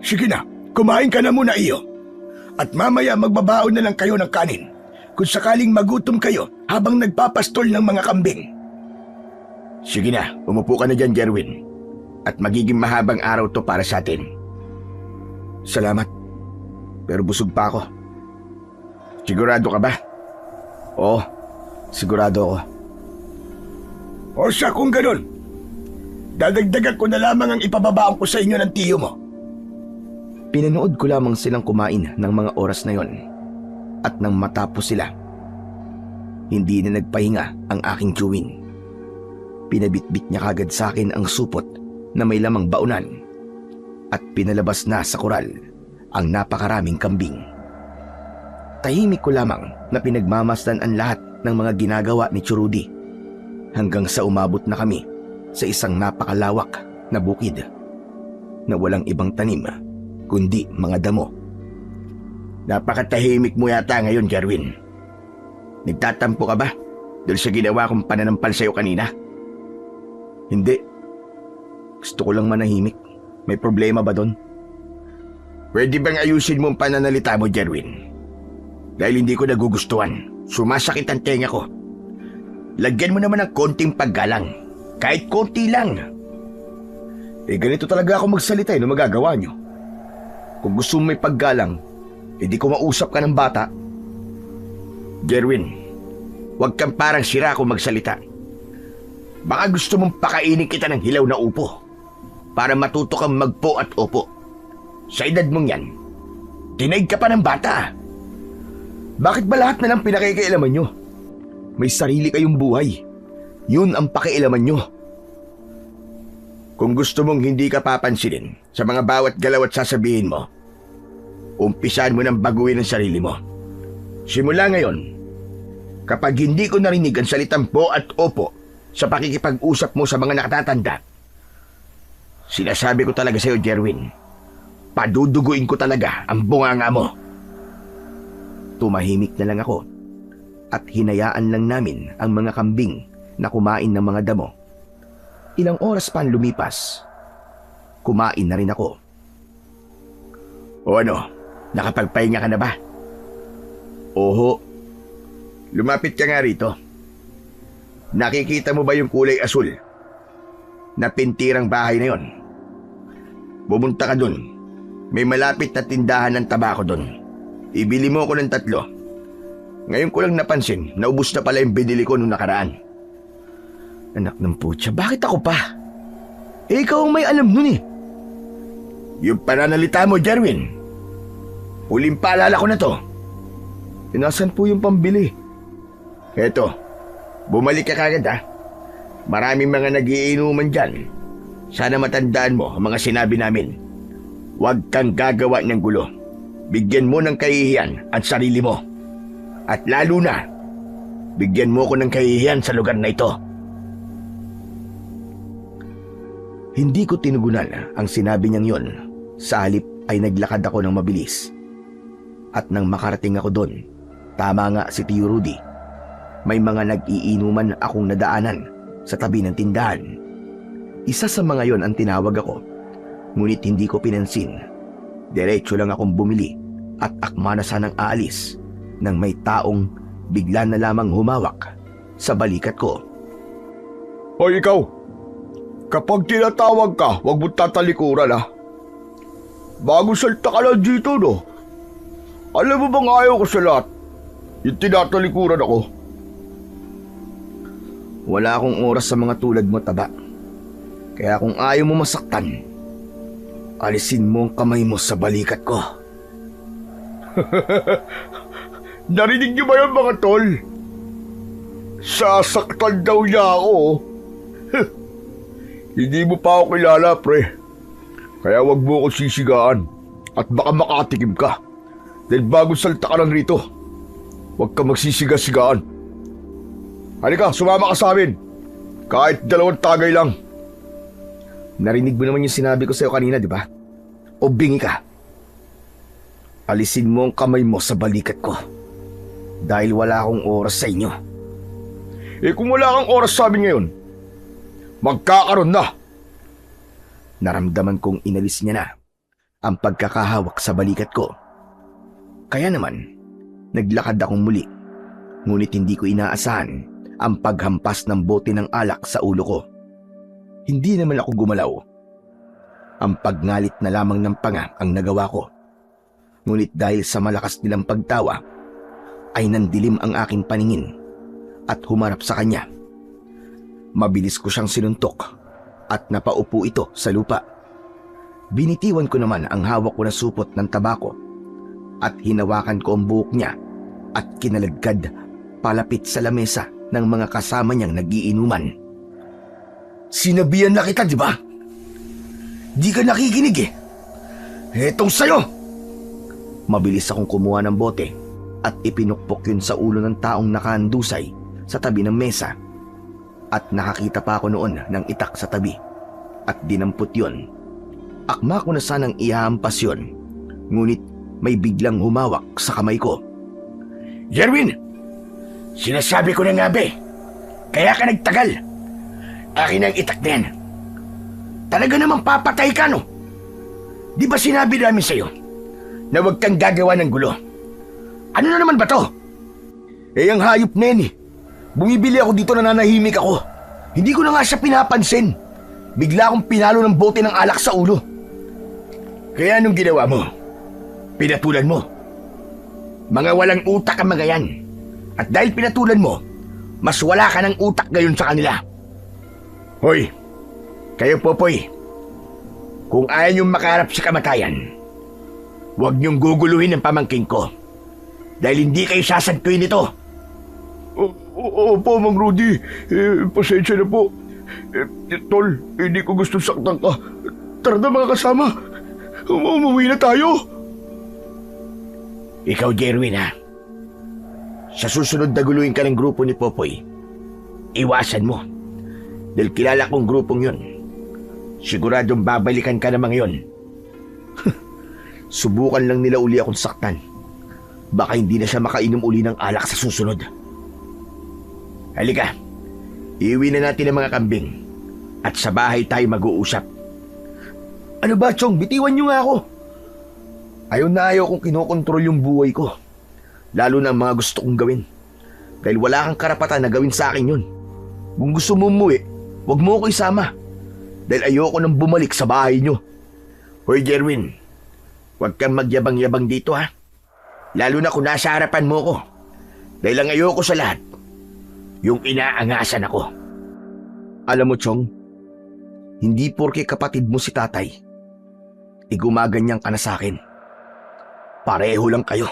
Sige na, kumain ka na muna, iyo. At mamaya magbabaon na lang kayo ng kanin kung sakaling magutom kayo habang nagpapastol ng mga kambing. Sige na, umupo ka na dyan, Jerwin. At magiging mahabang araw to para sa atin. Salamat. Pero busog pa ako. Sigurado ka ba? Oo, sigurado ako. O siya kung ganun, dadagdagan ko na lamang ang ipababaon ko sa inyo ng tiyo mo. Pinanood ko lamang silang kumain ng mga oras na yon. At nang matapos sila, hindi na nagpahinga ang aking chewin. Pinabitbit niya kagad sa akin ang supot na may lamang baunan at pinalabas na sa koral ang napakaraming kambing. Tahimik ko lamang na pinagmamasdan ang lahat ng mga ginagawa ni Rudy hanggang sa umabot na kami sa isang napakalawak na bukid na walang ibang tanim kundi mga damo. Napakatahimik mo yata ngayon, Jerwin. Nagtatampo ka ba dahil sa ginawa kong pananampal sa'yo kanina? Hindi. Gusto ko lang manahimik. May problema ba doon? Pwede bang ayusin mo ang pananalita mo, Jerwin? Dahil hindi ko nagugustuhan. Sumasakit ang tenga ko. Lagyan mo naman ng konting paggalang. Kahit konti lang. Ganito talaga ako magsalita no magagawa nyo. Kung gusto mo may paggalang, di ko mausap ka ng bata. Jerwin, huwag kang parang sira kung magsalita. Baka gusto mong pakainin kita ng hilaw na upo para matuto kang magpo at opo. Sa edad mong yan, tinaig ka pa ng bata. Bakit ba lahat na lang pinakikialaman nyo? May sarili kayong buhay. Yun ang pakialaman nyo. Kung gusto mong hindi ka papansinin sa mga bawat galaw at sasabihin mo, umpisahan mo nang baguhin ang sarili mo. Simula ngayon, kapag hindi ko narinig ang salitang po at opo sa pakikipag-usap mo sa mga nakatatanda, sinasabi ko talaga sa iyo, Jerwin, paduduguin ko talaga ang bunganga mo. Tumahimik na lang ako at hinayaan lang namin ang mga kambing na kumain ng mga damo. Ilang oras pa ang lumipas, kumain na rin ako. O ano, nakapagpahinga ka na ba? Oho. Lumapit ka nga rito. Nakikita mo ba yung kulay asul na pintirang bahay na yon? Pumunta ka dun. May malapit na tindahan ng tabako dun. Ibili mo ako ng 3. Ngayon ko lang napansin na ubos na pala yung binili ko nung nakaraan. Anak ng putya, bakit ako pa? Ikaw ang may alam nun eh. Yung pananalita mo, Jerwin. Huling paalala ko na to. Nasaan po yung pambili? Eto, bumalik ka kagad ha. Maraming mga nagiinuman dyan. Sana matandaan mo ang mga sinabi namin. Huwag kang gagawa ng gulo. Bigyan mo ng kahihiyan ang sarili mo. At lalo na, bigyan mo ko ng kahihiyan sa lugar na ito. Hindi ko tinugunan ang sinabi niyang yon. Sa halip ay naglakad ako ng mabilis. At nang makarating ako doon, tama nga si Tio Rudy. May mga nag-iinuman akong nadaanan sa tabi ng tindahan. Isa sa mga yon ang tinawag ako. Ngunit hindi ko pinansin. Diretso lang akong bumili at akma na sanang aalis nang may taong bigla na lamang humawak sa balikat ko. Hoy ikaw! Kapag tinatawag ka, huwag mo tatalikuran ha. Bago salta ka lang dito, no? Alam mo bang ayaw ko sa lahat? Yung tinatalikuran ako. Wala akong oras sa mga tulad mo, taba. Kaya kung ayaw mo masaktan, alisin mo ang kamay mo sa balikat ko. Narinig niyo ba yan mga tol? Sasaktan daw niya ako. Hindi mo pa ako kilala, pre. Kaya wag mo ako sisigaan at baka makatikim ka. Dahil bagong salta ka lang rito. Huwag ka magsisiga-sigaan. Halika, sumama ka sa amin. Kahit 2 tagay lang. Narinig mo naman yung sinabi ko sa'yo kanina, di ba? O bingi ka. Alisin mo ang kamay mo sa balikat ko. Dahil wala akong oras sa inyo. Eh kung wala kang oras sa amin ngayon, magkakaroon na. Naramdaman kong inalis niya na ang pagkakahawak sa balikat ko. Kaya naman, naglakad akong muli. Ngunit hindi ko inaasahan ang paghampas ng bote ng alak sa ulo ko. Hindi naman ako gumalaw. Ang pagngalit na lamang ng panga ang nagawa ko. Ngunit dahil sa malakas nilang pagtawa, ay nandilim ang aking paningin at humarap sa kanya. Mabilis ko siyang sinuntok at napaupo ito sa lupa. Binitiwan ko naman ang hawak ko na supot ng tabako at hinawakan ko ang buhok niya at kinalagkad palapit sa lamesa ng mga kasama niyang nagiinuman. Sinabihan na kita, di ba? Di ka nakikinig eh. Etong sayo! Mabilis akong kumuha ng bote at ipinukpok yun sa ulo ng taong nakahandusay sa tabi ng mesa. At nakakita pa ako noon ng itak sa tabi at dinampot yun. Akma ko na sanang ihahampas yun, ngunit may biglang humawak sa kamay ko. Jerwin! Sinasabi ko na nga be. Kaya ka nagtagal. Akin ang itak na yan. Talaga namang papatay ka, no? Di ba sinabi namin sa'yo na huwag kang gagawa ng gulo? Ano na naman ba to? Eh ang hayop na yan eh. Bumibili ako dito, nananahimik ako. Hindi ko na nga siya pinapansin. Bigla akong pinalo ng bote ng alak sa ulo. Kaya anong ginawa mo? Pinatulan mo. Mga walang utak ang mga yan. At dahil pinatulan mo, mas wala ka ng utak ngayon sa kanila. Hoy, kayo Popoy, kung ayaw niyong makaharap sa kamatayan, huwag niyong guguluhin ang pamangking ko. Dahil hindi kayo sasagpuin ito. Opo, Mang Rudy. Pasensya na po. Tol, hindi ko gusto saktan ka. Tara na mga kasama. Umuwi na tayo. Ikaw, Jerwin, ha? Sa susunod na guluhin ka ng grupo ni Popoy, iwasan mo. Dahil kilala kong grupong yun. Siguradong babalikan ka naman ngayon. Subukan lang nila uli akong saktan. Baka hindi na siya makainom uli ng alak sa susunod. Halika, iuwi na natin ang mga kambing at sa bahay tayo mag-uusap. Ano ba, Chong? Bitiwan niyo nga ako. Ayaw na ayaw kong kinokontrol yung buhay ko. Lalo na ang mga gusto kong gawin. Dahil wala kang karapatan na gawin sa akin yun. Kung gusto mo umuwi, huwag mo ako isama. Dahil ayoko nang bumalik sa bahay niyo. Hoy, Jerwin, huwag kang magyabang-yabang dito, ha? Lalo na kung nasa harapan mo ko. Dahil ang ayoko sa lahat, yung inaangasan ako. Alam mo, Chong, hindi porke kapatid mo si tatay, gumaganyan ka na sa akin. Pareho lang kayo.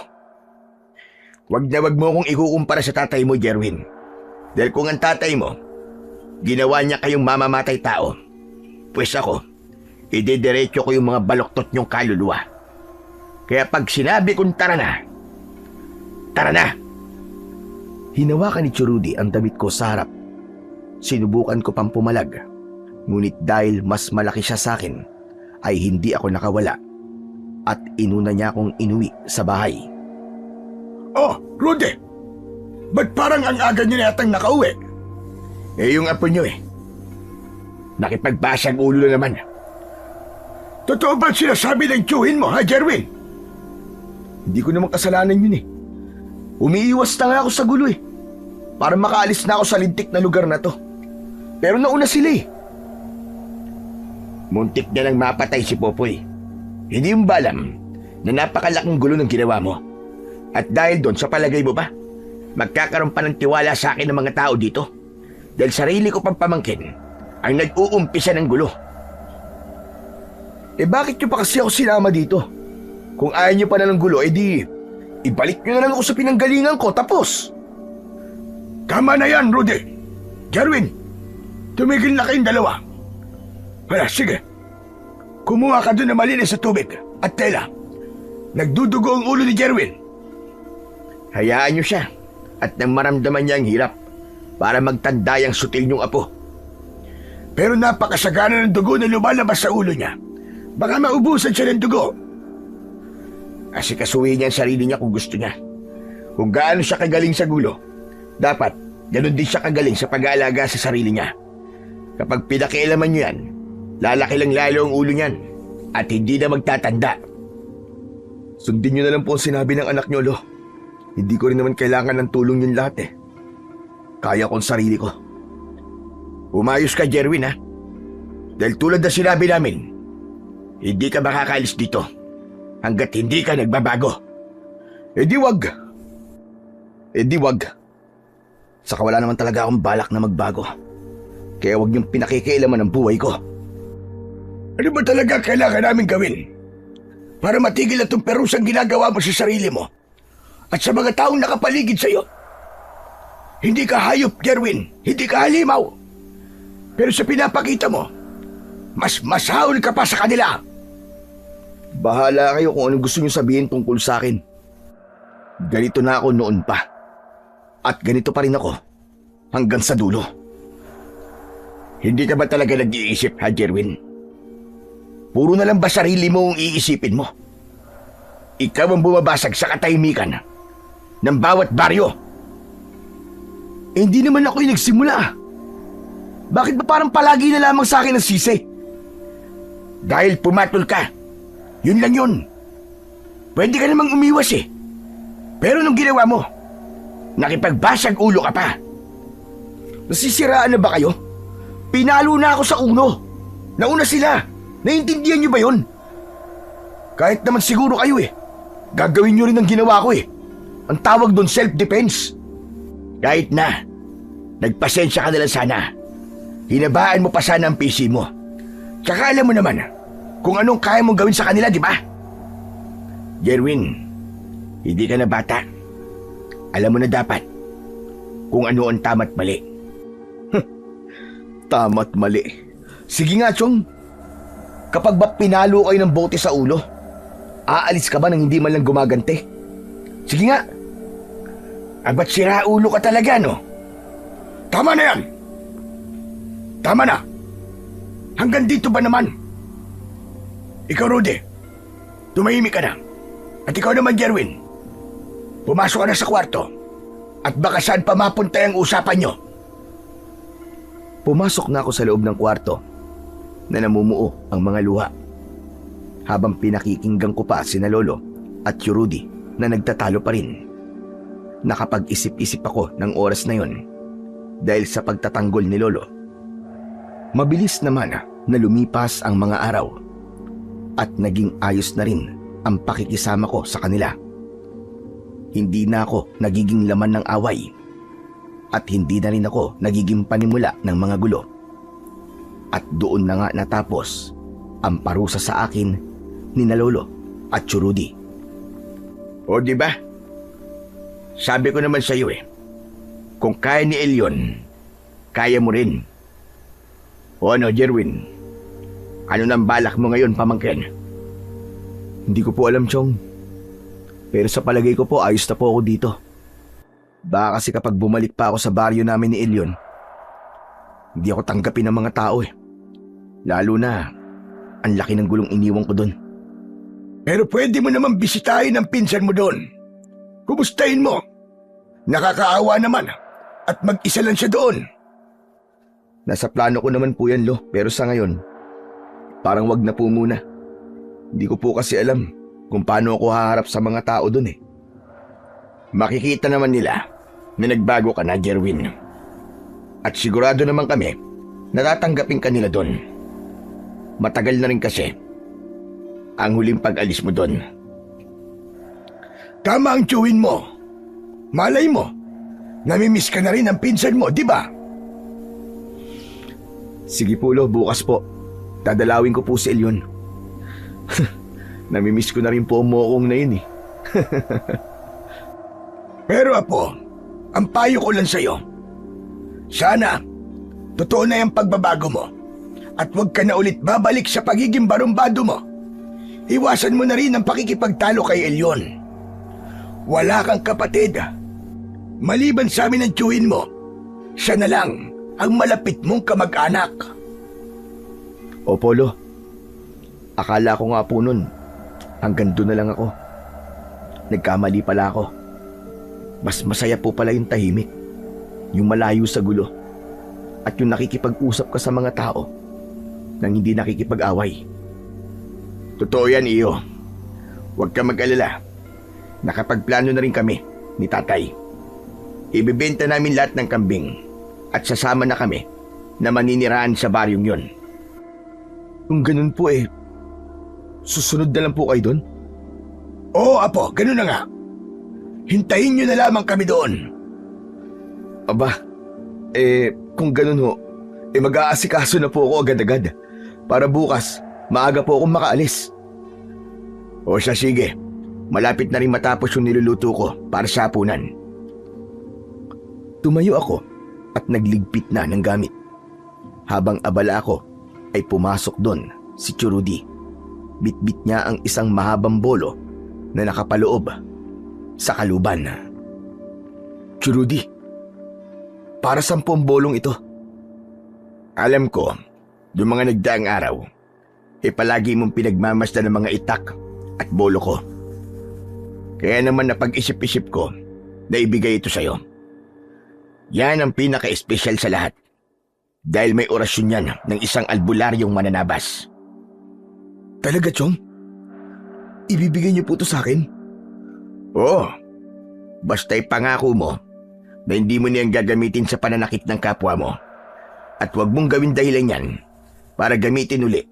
Wag na wag mo akong ikukumpara sa tatay mo, Jerwin. Dahil kung ang tatay mo, ginawa niya kayong mamamatay tao, pues ako, idediretso ko yung mga baloktot niyong kaluluwa. Kaya pag sinabi kong tara na, tara na! Hinawakan ni Churudi ang damit ko sa harap. Sinubukan ko pang pumalag. Ngunit dahil mas malaki siya sa akin, ay hindi ako nakawala. At inuna niya akong inuwi sa bahay. Oh, Rudy! Ba't parang ang aga niyo na yatang nakauwi? Eh, yung apo niyo eh. Nakipagbasag ulo na naman. Totoo ba sinasabi ng tiyuhin mo, ha, Jerwin? Hindi ko naman kasalanan yun eh. Umiiwas na nga ako sa gulo eh. Para makaalis na ako sa lintik na lugar na to. Pero nauna sila eh. Muntik na lang mapatay si Popoy. Hindi mo ba alam na napakalaking gulo ng ginawa mo? At dahil doon, sa palagay mo ba, magkakaroon pa ng tiwala sa akin ng mga tao dito? Dahil sarili ko pang pamangkin ang nag-uumpisa ng gulo. Eh bakit nyo pa kasi ako sinama dito? Kung ayaw nyo pa na ng gulo, edi ibalik nyo na lang ako sa pinanggalingan ko, tapos. Tama na yan, Rudy. Jerwin, tumigil na kayong dalawa. Hala, sige. Kumuha ka doon na malinis sa tubig at tela. Nagdudugo ang ulo ni Jerwin. Hayaan niyo siya at nang maramdaman niya ang hirap para magtanda yung sutil niyong apo. Pero napakasagana ng dugo na lumalabas sa ulo niya. Baka maubusan siya ng dugo. Asikasuhin niya ang sarili niya kung gusto niya. Kung gaano siya kagaling sa gulo, dapat ganun din siya kagaling sa pag-aalaga sa sarili niya. Kapag pinakialaman niyo yan, lalaki lang lalo ang ulo niyan at hindi na magtatanda. Sundin niyo na lang po ang sinabi ng anak niyo, Lo. Hindi ko rin naman kailangan ng tulong niyo lahat eh. Kaya ko ang sarili ko. Umayos ka, Jerwin, ha? Dahil tulad na sinabi namin, hindi ka makakaalis dito hanggat hindi ka nagbabago. Eh di wag. Saka wala naman talaga akong balak na magbago. Kaya wag niyong pinakikialaman ang buhay ko. Ano ba talaga kailangan namin gawin para matigil at itong perusang ginagawa mo sa sarili mo at sa mga taong nakapaligid sa iyo? Hindi ka hayop, Jerwin. Hindi ka halimaw. Pero sa pinapakita mo, mas masahol ka pa sa kanila. Bahala kayo kung anong gusto niyo sabihin tungkol sa akin. Ganito na ako noon pa. At ganito pa rin ako hanggang sa dulo. Hindi ka ba talaga nag-iisip, ha, Jerwin? Puro na lang ba sarili mo ang iisipin mo? Ikaw ang bumabasag sa katahimikan ng bawat baryo. Hindi naman ako yung nagsimula. Bakit ba parang palagi na lamang sa akin ang sisi? Dahil pumatol ka. Yun lang yun. Pwede ka namang umiwas eh. Pero nung ginawa mo, nakipagbasag ulo ka pa. Nasisiraan na ba kayo? Pinalo na ako sa uno. Nauna sila. Naiintindihan niyo ba yun? Kahit naman siguro kayo eh. Gagawin niyo rin ang ginawa ko eh. Ang tawag doon self-defense. Kahit na, nagpasensya ka na lang sana. Hinabaan mo pa sana ang PC mo. Tsaka alam mo naman kung anong kaya mong gawin sa kanila, di ba? Jerwin, hindi ka na bata. Alam mo na dapat kung ano ang tama't mali. Tama't mali. Sige nga, Chong. Kapag ba pinalo kayo ng bote sa ulo, aalis ka ba nang hindi man lang gumagante? Sige nga. Ba't sira ulo ka talaga, no? Tama na yan. Tama na. Hanggang dito ba naman? Ikaw, Rudy, tumahimik ka na. At ikaw naman, Jerwin, pumasok ka na sa kwarto. At baka saan pa mapunta ang usapan nyo. Pumasok na ako sa loob ng kwarto na namumuo ang mga luha. Habang pinakikinggan ko pa sina Lolo at si Rudy na nagtatalo pa rin. Nakapag-isip-isip ako ng oras na yon dahil sa pagtatanggol ni Lolo. Mabilis naman na lumipas ang mga araw at naging ayos na rin ang pakikisama ko sa kanila. Hindi na ako nagiging laman ng away at hindi na rin ako nagiging panimula ng mga gulo. At doon na nga natapos ang parusa sa akin ni na Lolo at si Rudy. O di ba? Sabi ko naman sa iyo eh, kung kaya ni Elyon, kaya mo rin. O ano, Jerwin? Ano nang balak mo ngayon, pamangkin? Hindi ko po alam, Chong. Pero sa palagay ko po, ayos na po ako dito. Baka kasi kapag bumalik pa ako sa baryo namin ni Elyon, hindi ako tanggapin ng mga tao eh. Lalo na, ang laki ng gulong iniwan ko doon. Pero pwede mo naman bisitahin ang pinsan mo doon. Kumustahin mo? Nakakaawa naman at mag-isa lang siya doon. Nasa plano ko naman po yan, Lo, pero sa ngayon, parang wag na po muna. Hindi ko po kasi alam kung paano ako haharap sa mga tao doon eh. Makikita naman nila na nagbago ka na, Jerwin. At sigurado naman kami na tatanggapin ka nila doon. Matagal na rin kasi ang huling pag-alis mo doon. Tama ang chewin mo. Malay mo, namimiss ka na rin ang pinsan mo, di ba? Sige po, Lo, bukas po. Dadalawin ko po si Elyon. Namimiss ko na rin po ang mookong na yun eh. Pero apo, ang payo ko lang sa'yo, sana, totoo na yung pagbabago mo at huwag ka na ulit babalik sa pagiging barumbado mo. Iwasan mo na rin ang pakikipagtalo kay Elyon. Wala kang kapatid. Maliban sa amin ang tiyuhin mo, siya na lang ang malapit mong kamag-anak. O Polo, akala ko nga po nun, hanggang doon na lang ako. Nagkamali pala ako. Mas masaya po pala yung tahimik, yung malayo sa gulo, at yung nakikipag-usap ka sa mga tao nang hindi nakikipag-away. Totoo yan, iyo. Huwag ka mag-alala. Nakapagplano na rin kami ni tatay. Ibibenta namin lahat ng kambing at sasama na kami na maniniraan sa baryong yon. Kung ganun po susunod na lang po kayo doon? Oo, apo, ganun na nga. Hintayin nyo na lamang kami doon. Aba, kung ganun ho, mag-aasikaso na po ako agad-agad para bukas maaga po akong makaalis. O siya, sige. Malapit na rin matapos yung niluluto ko para sa hapunan. Tumayo ako at nagligpit na ng gamit. Habang abala ako, ay pumasok doon si Churudi. Bitbit niya ang isang mahabang bolo na nakapaloob sa kaluban. Churudi, para saan po ang bolong ito? Alam ko, yung mga nagdaang araw, palagi mong pinagmamasdan ng mga itak at bolo ko. Kaya naman napag-isip-isip ko na ibigay ito sa'yo. Yan ang pinaka-espesyal sa lahat. Dahil may orasyon yan ng isang albularyong mananabas. Talaga, Chong? Ibibigay niyo po ito sa akin? Oo. Basta ipangako mo na hindi mo niyang gagamitin sa pananakit ng kapwa mo. At huwag mong gawin dahilan yan para gamitin uli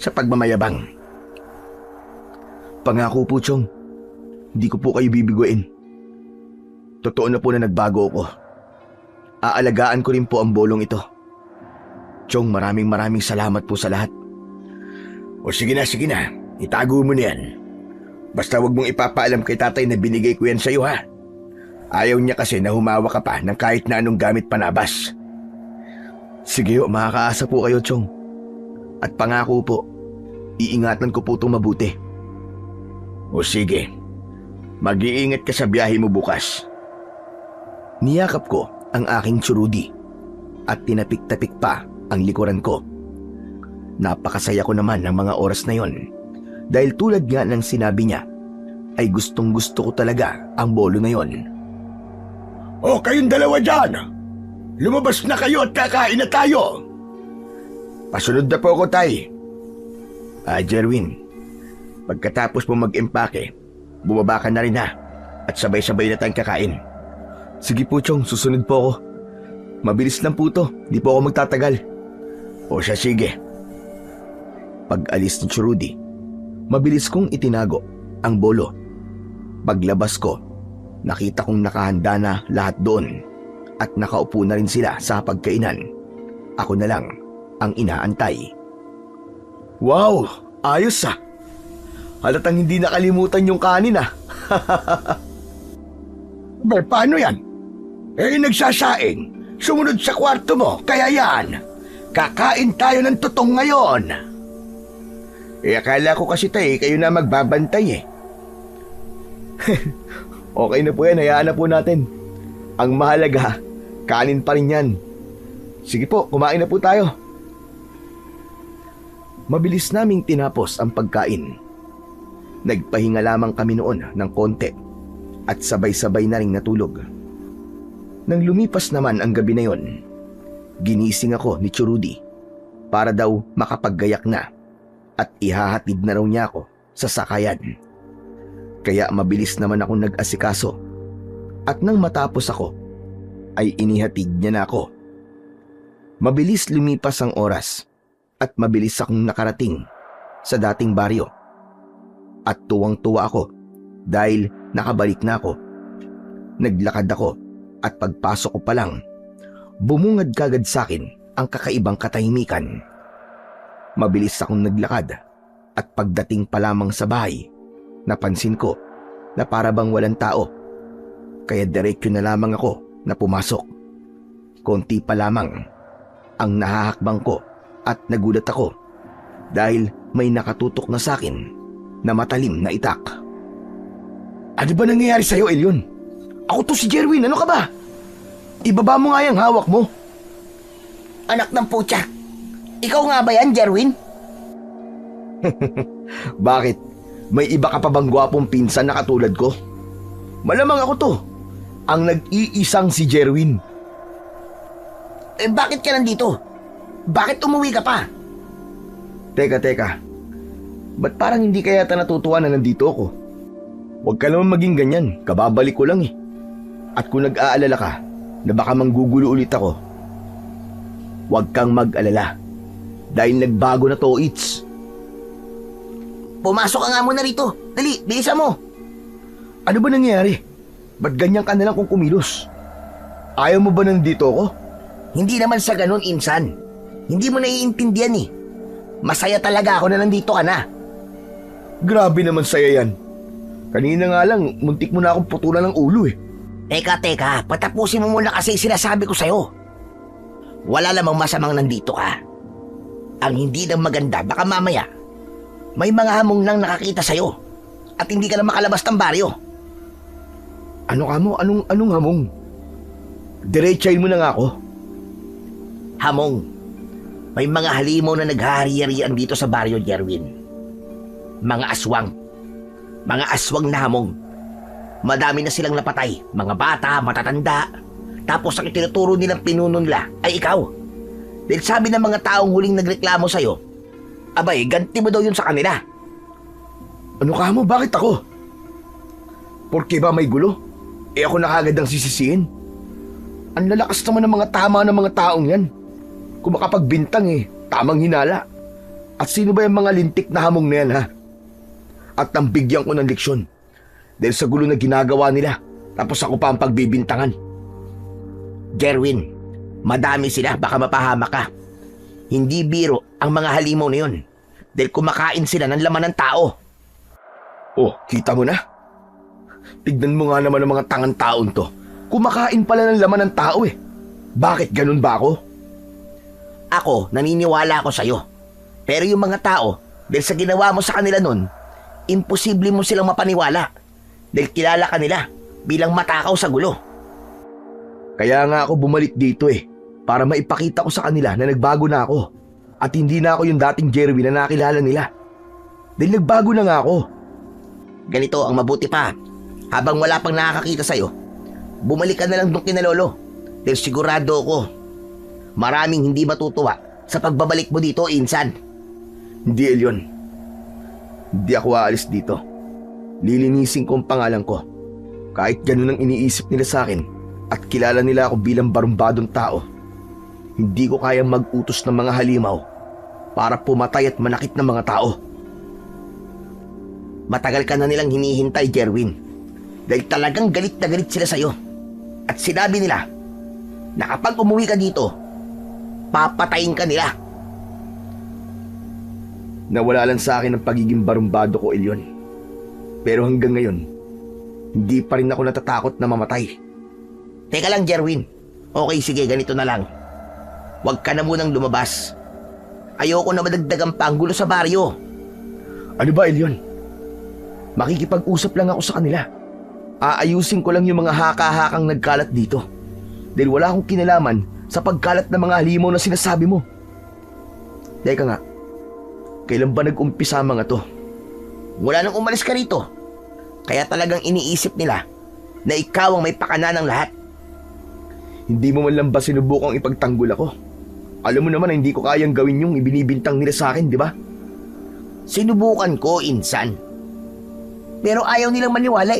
sa pagmamayabang. Pangako po, Chong. Hindi ko po kayo bibiguin. Totoo na po na nagbago ako. Aalagaan ko rin po ang bolong ito. Chong, maraming salamat po sa lahat. O sige na. Itago mo na yan. Basta huwag mong ipapaalam kay tatay na binigay ko yan sa'yo, ha? Ayaw niya kasi na humawa ka pa ng kahit na anong gamit panabas. Sige ho, makakaasa po kayo, Chong. At pangako po, iingatan ko po itong mabuti. O sige, mag-iingat ka sa biyahe mo bukas. Niyakap ko ang aking Churudi at tinapik-tapik pa ang likuran ko. Napakasaya ko naman ng mga oras na yon dahil tulad nga ng sinabi niya ay gustong-gusto ko talaga ang bolo na yon. O kayong dalawa dyan, lumabas na kayo at kakain na tayo. Pasunod na po ako, tay. Jerwin, pagkatapos mo mag-impake, bumaba ka na rin, ha, at sabay-sabay na tayong kakain. Sige po, Chong, susunod po ako. Mabilis lang po to, di po ako magtatagal. O siya, sige. Pag-alis ni Churudi, mabilis kong itinago ang bolo. Paglabas ko, nakita kong nakahanda na lahat doon at nakaupo na rin sila sa pagkainan. Ako na lang ang inaantay. Wow! Ayos ah! Halatang hindi nakalimutan yung kanin ah! Paano yan? Nagsasaing. Sumunod sa kwarto mo, kaya yan. Kakain tayo ng tutong ngayon. Akala ko kasi kayo na magbabantay Okay na po yan, hayaan na po natin. Ang mahalaga, kanin pa rin yan. Sige po, kumain na po tayo. Mabilis naming tinapos ang pagkain. Nagpahinga lamang kami noon ng konti at sabay-sabay na ring natulog. Nang lumipas naman ang gabi na yon, ginising ako ni Churudi para daw makapaggayak na at ihahatid na raw niya ako sa sakayan. Kaya mabilis naman akong nag-asikaso at nang matapos ako ay inihatid niya na ako. Mabilis lumipas ang oras at mabilis akong nakarating sa dating baryo. At tuwang-tuwa ako dahil nakabalik na ako. Naglakad ako at pagpasok ko pa lang, bumungad kagad sa akin ang kakaibang katahimikan. Mabilis akong naglakad at pagdating pa lamang sa bahay, napansin ko na para bang walang tao. Kaya diretso na lamang ako na pumasok. Konti pa lamang ang nahahakbang ko at nagulat ako dahil may nakatutok na sa akin na matalim na itak. Ano ba nangyayari sa'yo, Elyon? Ako to si Jerwin, ano ka ba? Ibaba mo nga yung hawak mo. Anak ng putya, ikaw nga ba yan, Jerwin? Bakit? May iba ka pa bang gwapong pinsan na katulad ko? Malamang ako to, ang nag-iisang si Jerwin. Bakit ka nandito? Bakit umuwi ka pa? Teka. Ba't parang hindi ka yata natutuwa na nandito ako? Huwag ka naman maging ganyan, kababalik ko lang eh. At kung nag-aalala ka na baka manggugulo ulit ako, huwag kang mag-alala. Dahil nagbago na to, It's. Pumasok ka nga muna rito. Dali, bilisan mo. Ano ba nangyayari? Ba't ganyan ka nalang kung kumilos? Ayaw mo ba nandito ako? Hindi naman sa ganun, insan. Hindi mo naiintindihan eh. Masaya talaga ako na nandito ka na. Grabe naman saya yan. Kanina nga lang, muntik mo na akong putulan ng ulo eh. Teka, patapusin mo muna kasi sinasabi ko sa'yo. Wala lamang masamang nandito ka. Ang hindi lang maganda, baka mamaya, may mga hamong nang nakakita sa'yo at hindi ka na makalabas ng baryo. Ano ka mo? Anong hamong? Diretsahin mo na nga ako. Hamong. May mga halimaw na naghahari-harian dito sa baryo, Jerwin. Mga aswang. Mga aswang na hamong. Madami na silang napatay. Mga bata, matatanda. Tapos ang itinuturo nilang pinuno nila ay ikaw. Dahil sabi ng mga taong huling nagreklamo sa'yo, abay, ganti mo daw yun sa kanila. Ano ka mo? Bakit ako? Porke ba may gulo? Ako na kagad ang sisisihin. Ang lalakas naman ng mga tama ng mga taong yan. Kung makapagbintang tamang hinala. At sino ba yung mga lintik na hamong na yan, ha? At nang bigyan ko ng leksyon. Dahil sa gulo na ginagawa nila. Tapos ako pa ang pagbibintangan. Jerwin, madami sila, baka mapahama ka. Hindi biro ang mga halimaw na yun. Dahil kumakain sila ng laman ng tao. Oh, kita mo na? Tignan mo nga naman ang mga tangang taon to. Kumakain pala ng laman ng tao eh. Bakit ganun ba ako? Ako, naniniwala ako sa'yo. Pero yung mga tao, dahil sa ginawa mo sa kanila nun, imposible mo silang mapaniwala. Dahil kilala ka nila bilang matakaw sa gulo. Kaya nga ako bumalik dito para maipakita ko sa kanila na nagbago na ako. At hindi na ako yung dating Jerwin na nakilala nila. Dahil nagbago na nga ako. Ganito ang mabuti pa. Habang wala pang nakakakita sa'yo, bumalik ka na lang doon kina Lolo. Dahil sigurado ako, maraming hindi matutuwa sa pagbabalik mo dito, insan. Hindi, Elyon. Hindi ako aalis dito. Lilinisin ko ang pangalan ko. Kahit ganun ang iniisip nila sa akin at kilala nila ako bilang barumbadong tao, hindi ko kayang mag-utos ng mga halimaw para pumatay at manakit ng mga tao. Matagal ka na nilang hinihintay, Jerwin. Dahil talagang galit na galit sila sa'yo. At sinabi nila na kapag umuwi ka dito, papatayin ka nila. Nawala lang sa akin ang pagiging barumbado ko, Elyon. Pero hanggang ngayon, hindi pa rin ako natatakot na mamatay. Teka lang, Jerwin. Okay, sige, ganito na lang. Huwag ka na munang lumabas. Ayoko na madagdagan pa ang gulo sa baryo. Ano ba, Elyon? Makikipag-usap lang ako sa kanila. Aayusin ko lang yung mga haka-hakang nagkalat dito. Dahil wala akong kinalaman sa pagkalat ng mga halimaw na sinasabi mo. Teka nga, kailan ba nag-umpisa mga to? Wala nang umalis ka rito. Kaya talagang iniisip nila na ikaw ang may pakana ng lahat. Hindi mo man lang ba sinubukang ipagtanggol ako? Alam mo naman na hindi ko kayang gawin yung ibinibintang nila sa akin, di ba? Sinubukan ko, insan. Pero ayaw nilang maniwala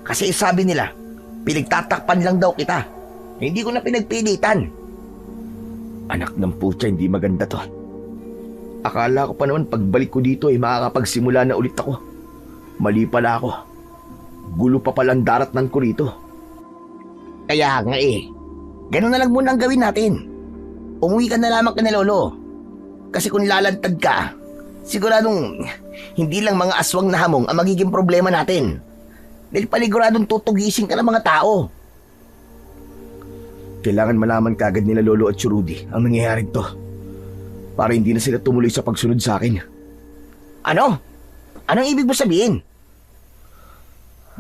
Kasi sabi nila, pinagtatakpan lang daw kita. Hindi ko na pinagpilitan. Anak ng putya, hindi maganda to. Akala ko pa naman pagbalik ko dito makakapagsimula na ulit ako. Mali pala ako. Gulo pa palang daratnan ko rito. Kaya nga ganun na lang muna ang gawin natin. Umuwi ka na lamang kina Lolo. Kasi kung lalantad ka, siguradong hindi lang mga aswang na hamong ang magiging problema natin. Dahil paniguradong tutugisin ka ng mga tao. Kailangan malaman kagad nila Lolo at si Rudy ang nangyayaring to. Para hindi na sila tumuloy sa pagsunod sa akin. Ano? Anong ibig mo sabihin?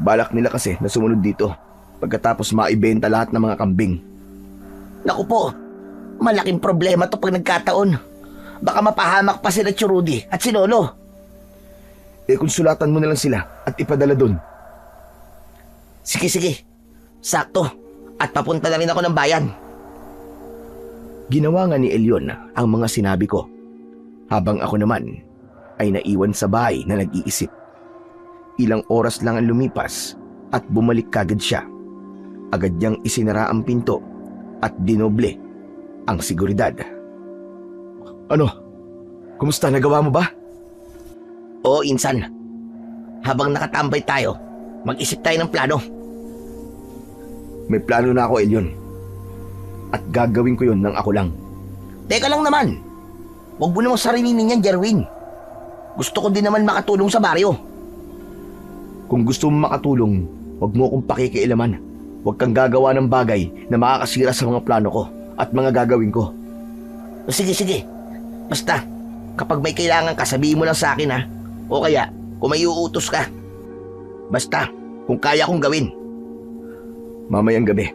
Balak nila kasi na sumunod dito pagkatapos maibenta lahat ng mga kambing. Naku po, malaking problema to pag nagkataon. Baka mapahamak pa sila si Rudy at si Lolo. Kung sulatan mo na lang sila at ipadala doon. Sige. Sakto. At papunta na rin ako ng bayan. Ginawa nga ni Elyon ang mga sinabi ko, habang ako naman ay naiwan sa bahay na nag-iisip. Ilang oras lang ang lumipas at bumalik kagad siya. Agad niyang isinara ang pinto at dinoble ang seguridad. Ano? Kumusta? Nagawa mo ba? Oo, insan. Habang nakatambay tayo, mag-isip tayo ng plano. May plano na ako, Elyon. At gagawin ko yun ng ako lang. Teka lang naman. Huwag mo namang sarinin yan, Jerwin. Gusto ko din naman makatulong sa baryo. Kung gusto mo makatulong, huwag mo akong pakikialaman. Huwag kang gagawa ng bagay na makakasira sa mga plano ko at mga gagawin ko. Sige. Basta, kapag may kailangan ka, sabihin mo lang sa akin, ha? O kaya, kung may uutos ka. Basta, kung kaya kong gawin. Mamayang gabi,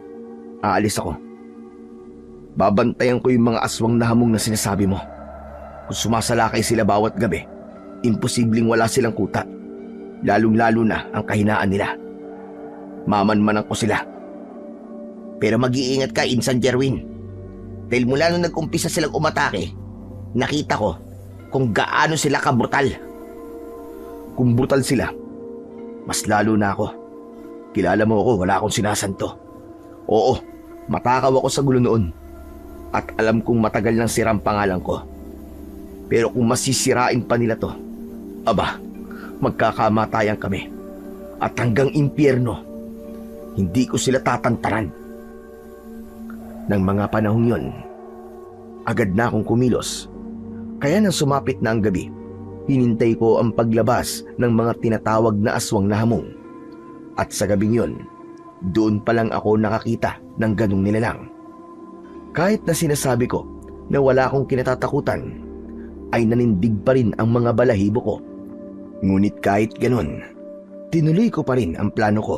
aalis ako. Babantayan ko yung mga aswang na hamong na sinasabi mo. Kung sumasalakay sila bawat gabi, imposibleng wala silang kuta. Lalong-lalo na ang kahinaan nila. Mamanmanan ko sila. Pero mag-iingat ka, Insan Jerwin. Dahil mula nung nag-umpisa silang umatake, nakita ko kung gaano sila kabrutal. Kung brutal sila, mas lalo na ako. Kilala mo ako, wala akong sinasanto. Oo, matakaw ako sa gulo noon. At alam kong matagal nang sirang pangalan ko. Pero kung masisirain pa nila to, aba, magkakamatayan kami. At hanggang impyerno, hindi ko sila tatantaran. Nang mga panahong yon, agad na akong kumilos. Kaya nang sumapit na ang gabi, hinintay ko ang paglabas ng mga tinatawag na aswang na hamong. At sa gabing yon, doon pa lang ako nakakita ng ganung nilalang. Kahit na sinasabi ko na wala akong kinatatakutan, ay nanindig pa rin ang mga balahibo ko. Ngunit kahit ganun, tinuloy ko pa rin ang plano ko.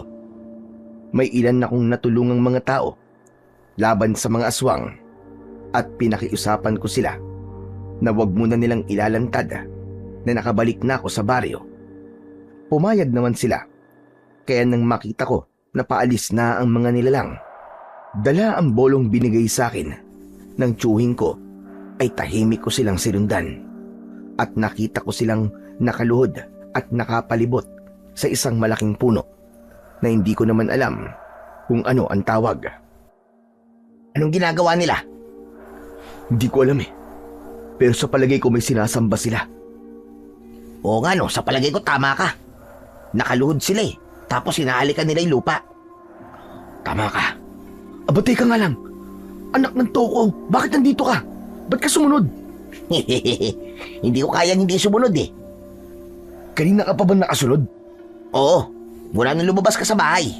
May ilan na akong natulungang mga tao laban sa mga aswang at pinakiusapan ko sila na wag muna nilang ilalantad na nakabalik na ako sa baryo. Pumayag naman sila, kaya nang makita ko na paalis na ang mga nilalang, dala ang bolong binigay sa akin ng tiyuhin ko, ay tahimik ko silang sinundan at nakita ko silang nakaluhod at nakapalibot sa isang malaking puno na hindi ko naman alam kung ano ang tawag. Anong ginagawa nila? Hindi ko alam eh, pero sa palagay ko may sinasamba sila. Oo nga no, sa palagay ko tama ka. Nakaluhod sila eh, tapos hinahalikan nila yung lupa. Tama ka. Aba, teka nga lang. Anak ng Toko, bakit nandito ka? Ba't ka sumunod? Hindi ko kayang hindi sumunod eh. Kanina ka pa ba nakasunod? Oo, mula nung lumabas ka sa bahay.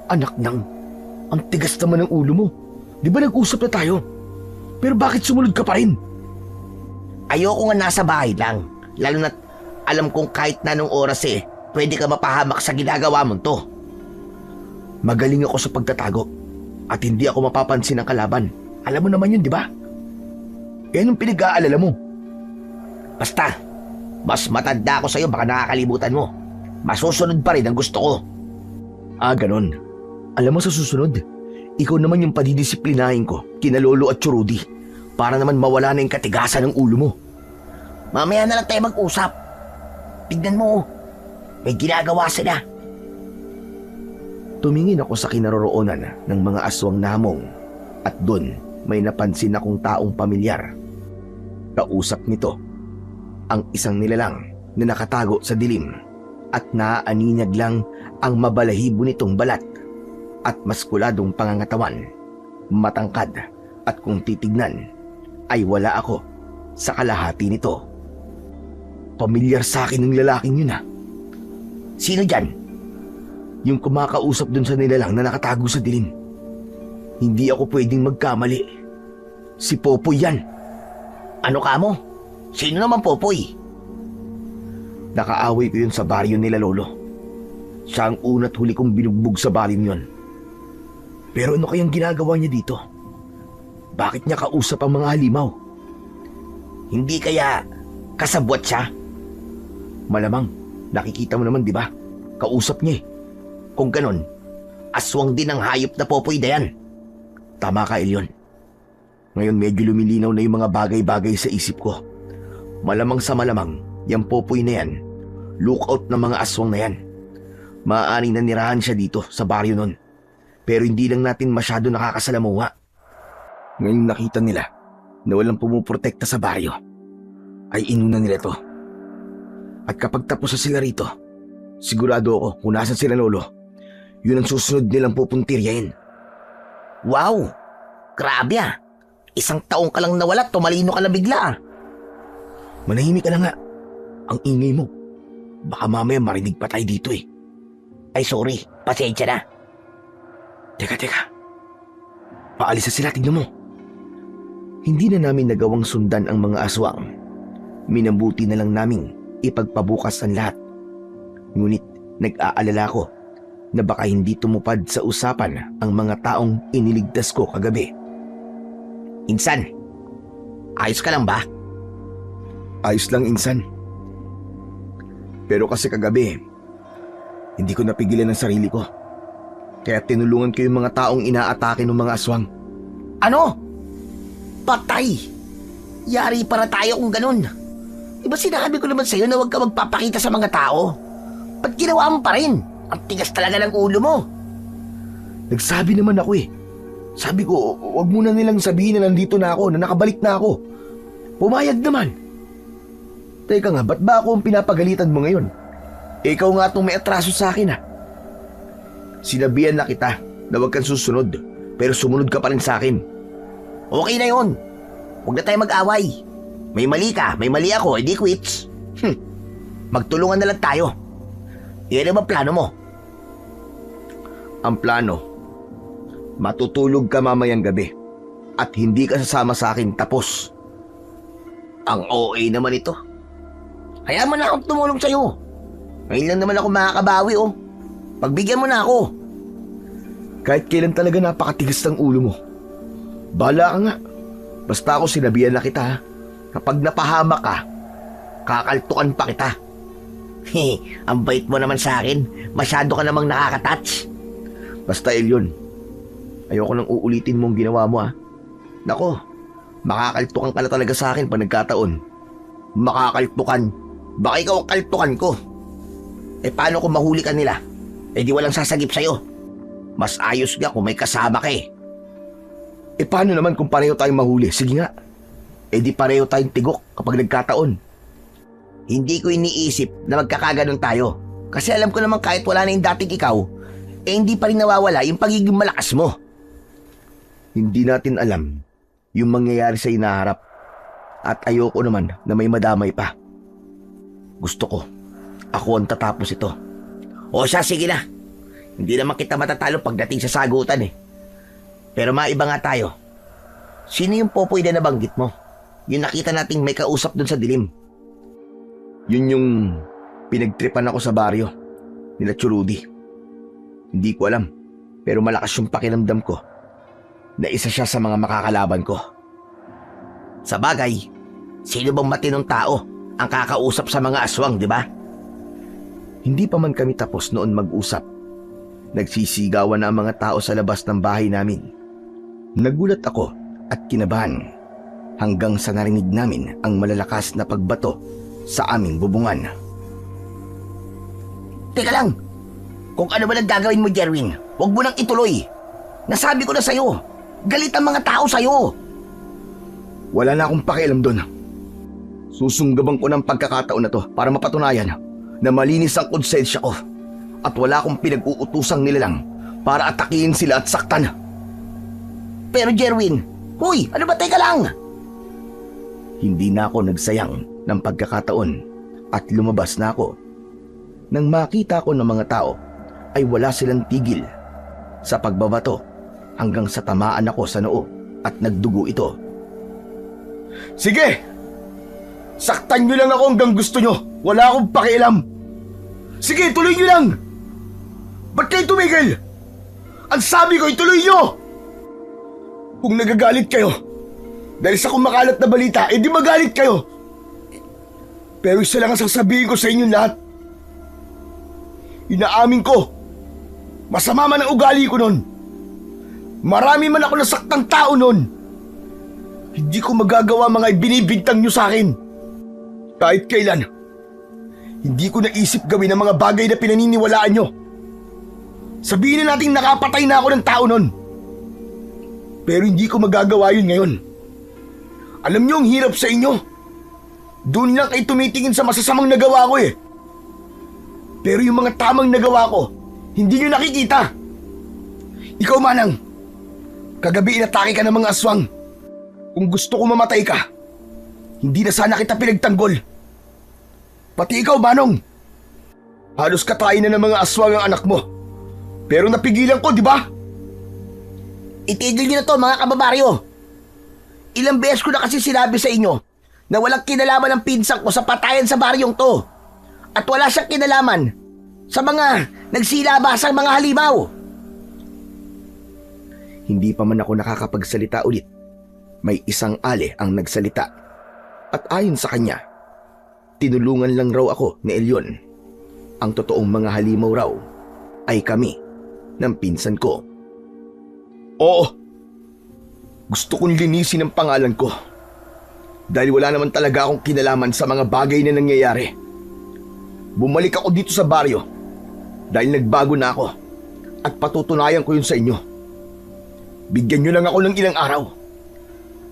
Anak ng, ang tigas naman ng ulo mo. Di ba nag-usap na tayo? Pero bakit sumunod ka pa rin? Ayoko nga nasa bahay lang. Lalo na't alam kong kahit na anong oras eh, pwede ka mapahamak sa ginagawa mo to. Magaling ako sa pagtatago at hindi ako mapapansin ng kalaban. Alam mo naman yun, di ba? Eh, anong pinag-aalala mo? Basta, mas matanda ako sa'yo, baka nakakalimutan mo. Masusunod pa rin ang gusto ko. Ah, ganon. Alam mo, sa susunod, ikaw naman yung padidisiplinahin ko kina Lolo at Rudy para naman mawala na yung katigasan ng ulo mo. Mamaya na lang tayo mag-usap. Tignan mo, may ginagawa sila. Tumingin ako sa kinaroroonan ng mga aswang na hamong at doon may napansin akong taong pamilyar. Kausap nito ang isang nilalang na nakatago sa dilim at naaaninag lang ang mabalahibo nitong balat at maskuladong pangangatawan, matangkad at kung titignan ay wala ako sa kalahati nito. Pamilyar sa akin ng lalaking yun ah. Sino dyan? Yung kumakausap dun sa nilalang na nakatago sa dilim. Hindi ako pwedeng magkamali. Si Popoy yan. Ano ka mo? Sino naman Popoy? Nakaaway ko yun sa baryo nila lolo. Siya ang una't huli kong binugbog sa baryo yun. Pero ano kayang ginagawa niya dito? Bakit niya kausap ang mga halimaw? Hindi kaya kasabwat siya? Malamang, nakikita mo naman di ba? Kausap niya eh. Kung ganon, aswang din ang hayop na Popoy na yan. Tama ka, Elyon. Ngayon medyo lumilinaw na yung mga bagay-bagay sa isip ko. Malamang sa malamang, yung Popoy na yan, lookout ng mga aswang na yan. Maaaring nanirahan siya dito sa baryo nun. Pero hindi lang natin masyado nakakasalamuha. Ngayong nakita nila na walang pumuprotekta sa baryo, ay inuna nila to. At kapag tapos na sila rito, sigurado ako kung nasan sila lolo, yun ang susunod nilang pupuntiryahin. Wow! Grabe ah! 1 taong ka lang nawala, tumalino ka na bigla. Manahimik ka na nga. Ang ingay mo. Baka mamaya marinig pa tayo dito eh. Ay sorry, pasensya na. Teka. Paalis na sila, tignan mo. Hindi na namin nagawang sundan ang mga aswang. Minabuti na lang naming ipagpabukas ang lahat. Ngunit nag-aalala ko na baka hindi tumupad sa usapan ang mga taong iniligtas ko kagabi. Insan, ayos ka lang ba? Ayos lang, insan. Pero kasi kagabi, hindi ko napigilan ang sarili ko. Kaya tinulungan ko yung mga taong inaatake ng mga aswang. Ano? Patay! Yari para tayo kung ganun. Diba sinabi ko naman sa'yo na huwag ka magpapakita sa mga tao? Ba't ginawa mo pa rin? Ang tigas talaga ng ulo mo. Nagsabi naman ako eh. Sabi ko, wag muna nilang sabihin na nandito na ako, na nakabalik na ako. Pumayag naman. Teka nga, ba't ba ako ang pinapagalitan mo ngayon? Ikaw nga itong may atraso sa akin ah. Sinabihan na kita na wag kang susunod, pero sumunod ka pa rin sa akin. Okay na yun. Huwag na tayo mag-away. May mali ka, may mali ako, edi quits. Magtulungan na lang tayo. Iyan ang plano mo? Ang plano, matutulog ka mamayang gabi at hindi ka sasama sa akin, tapos. Ang OA naman ito. Hayaan mo na akong tumulong sa'yo. Ngayon lang naman ako makakabawi oh. Pagbigyan mo na ako. Kahit kailan talaga napakatigas ng ulo mo. Bala ka nga. Basta ako sinabihan na kita ha. Kapag napahamak ka, kakaltukan pa kita. Ang bait mo naman sa akin. Masyado ka namang nakaka-touch. Basta Elyon, ayoko nang uulitin mong ginawa mo ha. Nako, makakaltukan ka na talaga sa akin pag nagkataon. Makakaltukan? Baka ikaw ang kaltukan ko. Eh paano kung mahuli ka nila? Eh di walang sasagip sa'yo. Mas ayos nga kung may kasama ka eh. Eh paano naman kung pareho tayong mahuli? Sige nga. Eh di pareho tayong tigok kapag nagkataon. Hindi ko iniisip na magkakaganon tayo. Kasi alam ko naman kahit wala na yung dating ikaw, eh hindi pa rin nawawala yung pagiging malakas mo. Hindi natin alam yung mangyayari sa inaharap. At ayoko naman na may madamay pa. Gusto ko, ako ang tatapos ito. O siya, sige na. Hindi naman kita matatalo pagdating sa sagutan eh. Pero maiba nga tayo. Sino yung Popoy na nabanggit mo? Yung nakita nating may kausap dun sa dilim. Yun yung pinagtripan ako sa baryo nila Churudi. Hindi ko alam, pero malakas yung pakiramdam ko na isa siya sa mga makakalaban ko. Sa bagay, sino bang matinong tao ang kakausap sa mga aswang, di ba? Hindi pa man kami tapos noon mag-usap. Nagsisigawan na ang mga tao sa labas ng bahay namin. Nagulat ako at kinabahan hanggang sa narinig namin ang malalakas na pagbato sa aming bubungan. Teka lang! Kung ano ba nang gagawin mo, Jerwin, huwag mo nang ituloy. Nasabi ko na sa'yo, galit ang mga tao sa'yo. Wala na akong pakialam doon. Susunggaban ko ng pagkakataon na to para mapatunayan na malinis ang konsensya ko at wala akong pinag-uutusang nilalang para atakihin sila at saktan. Pero Jerwin, huy, ano ba, teka lang? Hindi na ako nagsayang ng pagkakataon at lumabas na ako. Nang makita ko ng mga tao ay wala silang tigil sa pagbabato hanggang sa tamaan ako sa noo at nagdugo ito. Sige! Saktan nyo lang ako hanggang gusto nyo. Wala akong pakialam. Sige, tuloy nyo lang! Ba't kayo tumigil? Ang sabi ko, ituloy nyo! Kung nagagalit kayo dahil sa kumakalat na balita, edi magalit kayo. Pero isa lang ang sasabihin ko sa inyong lahat. Inaamin ko, masama man ang ugali ko nun. Marami man ako nasaktang tao nun. Hindi ko magagawa mga ibinibintang nyo sa akin. Kahit kailan, hindi ko naisip gawin ang mga bagay na pinaniniwalaan nyo. Sabihin na natin nakapatay na ako ng tao nun. Pero hindi ko magagawa yun ngayon. Alam nyo ang hirap sa inyo. Doon lang kayo tumitingin sa masasamang nagawa ko eh. Pero yung mga tamang nagawa ko, hindi nyo nakikita. Ikaw Manang, kagabi inatake ka ng mga aswang. Kung gusto ko mamatay ka, hindi na sana kita pinagtanggol. Pati ikaw Manong, halos katayin na ng mga aswang ang anak mo. Pero napigilan ko, di ba? Itigil niyo na to mga kababaryo. Ilang beses ko na kasi sinabi sa inyo na walang kinalaman ng pinsan ko sa patayan sa baryong to. At wala siyang kinalaman sa mga nagsilabasang mga halimaw. Hindi pa man ako nakakapagsalita ulit. May isang ale ang nagsalita. At ayon sa kanya, tinulungan lang raw ako ni Elyon. Ang totoong mga halimaw raw ay kami ng pinsan ko. Oo. Gusto kong linisin ang pangalan ko. Dahil wala naman talaga akong kinalaman sa mga bagay na nangyayari. Bumalik ako dito sa baryo dahil nagbago na ako at patutunayan ko yun sa inyo. Bigyan nyo lang ako ng ilang araw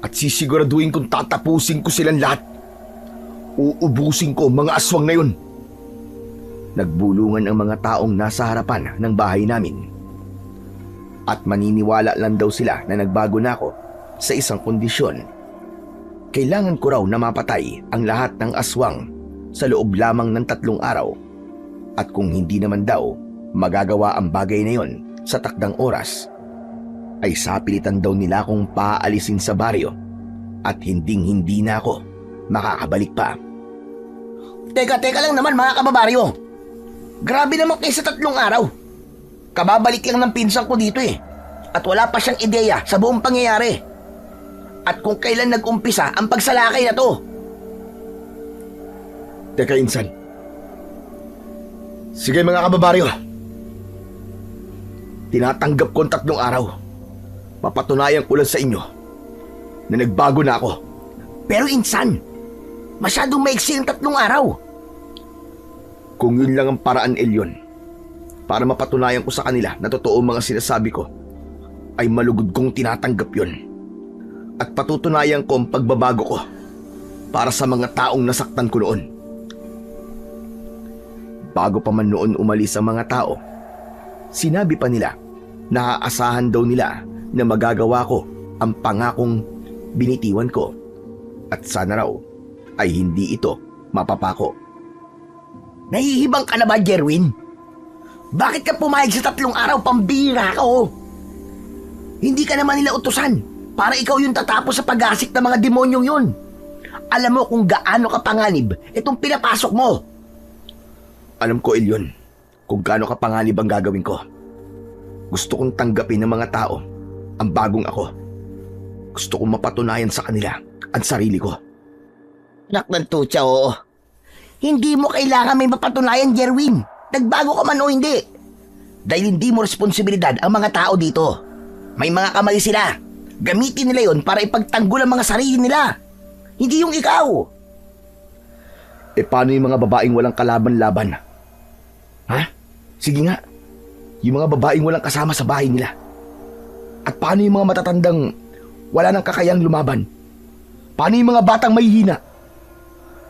at sisiguraduhin kong tatapusin ko silang lahat. Uubusin ko mga aswang na yun. Nagbulungan ang mga taong nasa harapan ng bahay namin. At maniniwala lang daw sila na nagbago na ako sa isang kondisyon. Kailangan ko raw na mapatay ang lahat ng aswang sa loob lamang ng 3 araw. At kung hindi naman daw magagawa ang bagay na yon sa takdang oras, ay sapilitan daw nila akong paalisin sa baryo at hindi na ako makakabalik pa. Teka lang naman mga kababaryo. Grabe naman kayo sa 3 araw. Kababalik lang ng pinsan ko dito eh. At wala pa siyang ideya sa buong pangyayari. At kung kailan nag-umpisa ang pagsalakay na to. Teka insan. Sige mga kababaryo. Tinatanggap ko ang 3 araw. Papatunayan ko lang sa inyo na nagbago na ako. Pero insan, masyadong maiksi ang 3 araw. Kung yun lang ang paraan, Elyon, para mapatunayan ko sa kanila na totoo mga sinasabi ko, ay malugod kong tinatanggap yun. At patutunayan ko ang pagbabago ko para sa mga taong nasaktan ko noon. Bago pa man noon umalis ang mga tao, sinabi pa nila na aasahan daw nila na magagawa ko ang pangakong binitiwan ko. At sana raw ay hindi ito mapapako. Nahihibang ka na ba, Jerwin? Bakit ka pumayag sa 3 araw? Pambira ka oh. Hindi ka naman nila utusan para ikaw yung tatapos sa pag-asik ng mga demonyong yun. Alam mo kung gaano ka panganib itong pinapasok mo. Alam ko, Elyon, kung gaano ka panganib ang gagawin ko. Gusto kong tanggapin ng mga tao ang bagong ako. Gusto kong mapatunayan sa kanila ang sarili ko. Anak ng tutsa, oo. Hindi mo kailangan may mapatunayan, Jerwin. Nagbago ka man o hindi. Dahil hindi mo responsibilidad ang mga tao dito. May mga kamay sila. Gamitin nila yon para ipagtanggol ang mga sarili nila. Hindi yung ikaw. E paano yung mga babaeng walang kalaban-laban? Ha? Sige nga. Yung mga babaeng walang kasama sa bahay nila. At paano yung mga matatandang wala nang kakayang lumaban? Paano yung mga batang may hina?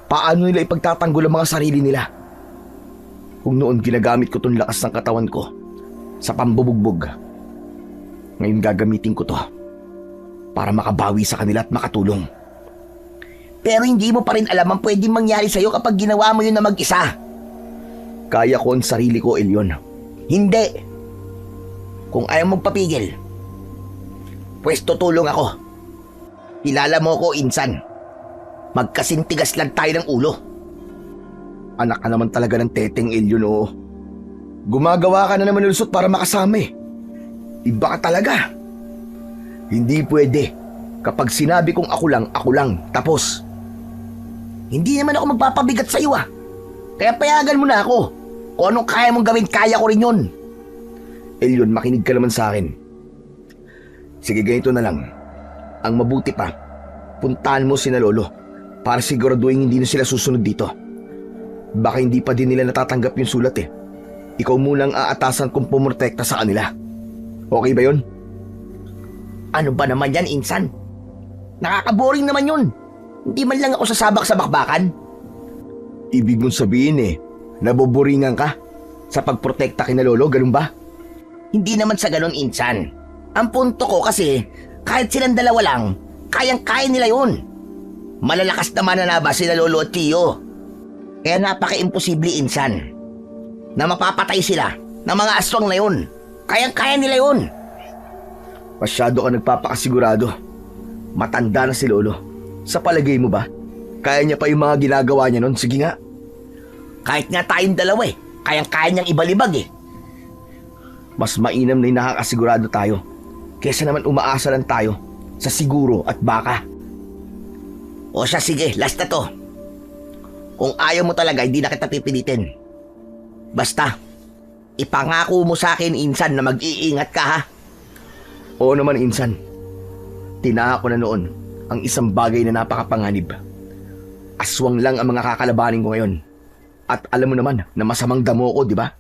Paano nila ipagtatanggol ang mga sarili nila? Kung noon ginagamit ko tong lakas ng katawan ko sa pambubugbog, ngayon gagamitin ko to para makabawi sa kanila at makatulong. Pero hindi mo pa rin alam ang pwedeng mangyari sa'yo kapag ginawa mo yun na mag-isa. Kaya ko ang sarili ko, Elyon. Hindi. Kung ayaw magpapigil, pwes tutulong ako. Kilala mo ko, Insan. Magkasintigas lang tayo ng ulo. Anak ka naman talaga ng teteng Elyon, oo. Gumagawa ka na naman lusot para makasama eh. Iba ka talaga. Hindi pwede. Kapag sinabi kong ako lang, tapos. Hindi naman ako magpapabigat sa iyo ah. Kaya payagan mo na ako. Kung anong kaya mong gawin, kaya ko rin yun. Elyon, makinig ka naman sa akin. Sige, ganito na lang. Ang mabuti pa, puntahan mo sina Lolo para siguraduhin hindi na sila susunod dito. Baka hindi pa din nila natatanggap yung sulat eh. Ikaw munang aatasan kung pumortekta sa kanila. Okay ba yun? Ano ba naman yan, Insan? Nakakaboring naman yun. Hindi man lang ako sasabak sa bakbakan. Ibig mong sabihin eh, naboboringan ka sa pagprotekta kina Lolo, ganun ba? Hindi naman sa ganon, Insan. Ang punto ko kasi, kahit silang dalawa lang, kayang-kaya nila yun. Malalakas naman na ba sila Lolo at Tio? Kaya napaka-imposible, Insan, na mapapatay sila ng mga aswang na yun. Kayang-kaya nila yun. Masyado ka nagpapakasigurado. Matanda na si Lolo. Sa palagay mo ba, kaya niya pa yung mga ginagawa niya nun? Sige nga. Kahit nga tayong dalawa eh, kayang-kaya niyang ibalibag eh. Mas mainam na yung nakakasigurado tayo kesa naman umaasa lang tayo sa siguro at baka. O siya, sige, last na to. Kung ayaw mo talaga, hindi na kita pipilitin. Basta, ipangako mo sa akin, Insan, na mag-iingat ka ha. Oo naman, Insan. Tinaha ko na noon ang isang bagay na napakapanganib. Aswang lang ang mga kakalabanin ko ngayon. At alam mo naman na masamang damo ko, di ba?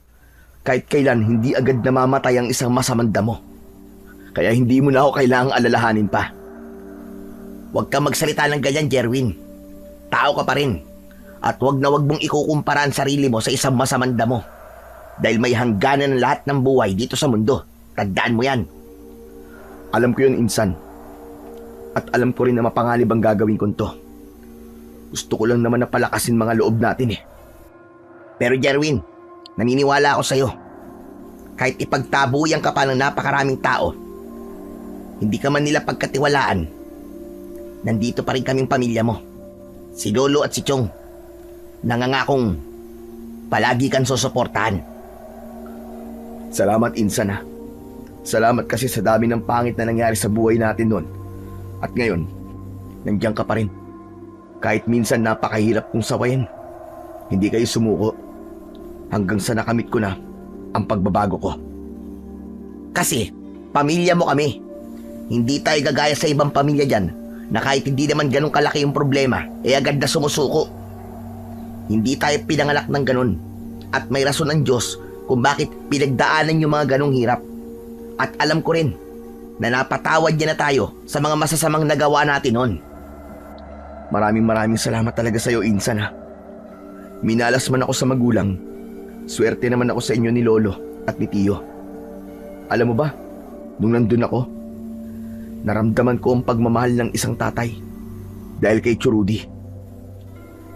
Kahit kailan hindi agad namamatay ang isang masamang damo. Kaya hindi mo na ako kailangang alalahanin pa. Huwag ka magsalita ng ganyan, Jerwin. Tao ka pa rin. At huwag na huwag mong ikukumpara ang sarili mo sa isang masamang damo. Dahil may hangganan ng lahat ng buhay dito sa mundo. Tandaan mo yan. Alam ko yun, Insan. At alam ko rin na mapanganib ang gagawin ko to. Gusto ko lang naman na palakasin mga loob natin eh. Pero Jerwin, naniniwala ako sa'yo. Kahit ipagtabuyan ka pa ng napakaraming tao, hindi ka man nila pagkatiwalaan, nandito pa rin kaming pamilya mo. Si Lolo at si Chong. Nangangakong palagi kang susuportahan. Salamat, Insan ha. Salamat kasi sa dami ng pangit na nangyari sa buhay natin noon. At ngayon, nandiyan ka pa rin. Kahit minsan napakahirap kong sawayin, hindi kayo sumuko. Hanggang sa nakamit ko na ang pagbabago ko. Kasi, pamilya mo kami. Hindi tayo gagaya sa ibang pamilya dyan na kahit hindi naman ganun kalaki yung problema, agad na sumusuko. Hindi tayo pinanganak ng ganun. At may rason ang Diyos kung bakit pinagdaanan yung mga ganung hirap. At alam ko rin na napatawad niya na tayo sa mga masasamang nagawa natin noon. Maraming salamat talaga sa iyo, Insan ha. Minalas man ako sa magulang, swerte naman ako sa inyo ni Lolo at ni Tio. Alam mo ba, nung nandun ako, naramdaman ko ang pagmamahal ng isang tatay dahil kay Churudi.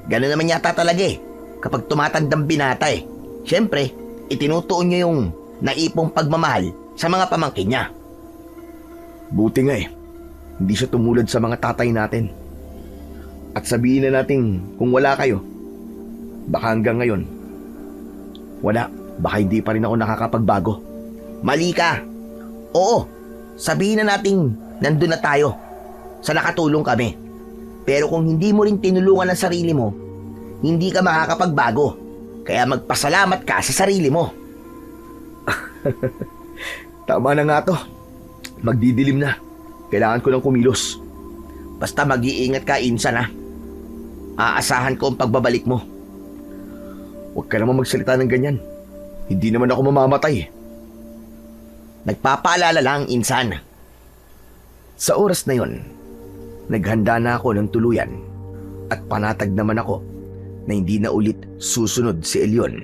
Ganun naman yata talaga eh, kapag tumatandang binata eh. Siyempre, itinutuon niya yung naipong pagmamahal sa mga pamangkin niya. Buti nga eh, hindi siya tumulad sa mga tatay natin. At sabihin na natin kung wala kayo, baka hanggang ngayon, wala, baka hindi pa rin ako nakakapagbago. Mali ka. Oo, sabihin na natin nandun na tayo sa nakatulong kami. Pero kung hindi mo rin tinulungan ang sarili mo, hindi ka makakapagbago. Kaya magpasalamat ka sa sarili mo. Tama na nga to. Magdidilim na. Kailangan ko ng kumilos. Basta mag-iingat ka, Insan ha. Aasahan ko ang pagbabalik mo. Huwag ka naman magsalita ng ganyan. Hindi naman ako mamamatay. Nagpapaalala lang, Insan. Sa oras na yon, naghanda na ako ng tuluyan at panatag naman ako na hindi na ulit susunod si Elyon.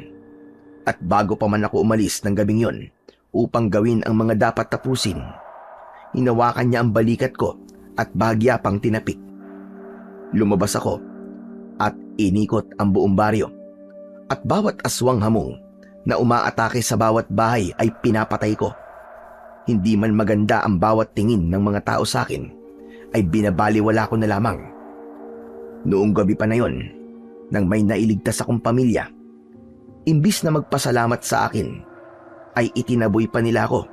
At bago pa man ako umalis ng gabing yon upang gawin ang mga dapat tapusin, hinawakan niya ang balikat ko at bahagya pang tinapik. Lumabas ako at inikot ang buong baryo at bawat aswang hamong na umaatake sa bawat bahay ay pinapatay ko. Hindi man maganda ang bawat tingin ng mga tao sa akin, ay binabaliwala ko na lamang. Noong gabi pa na yon, nang may nailigtas akong pamilya, imbis na magpasalamat sa akin, ay itinaboy pa nila ako.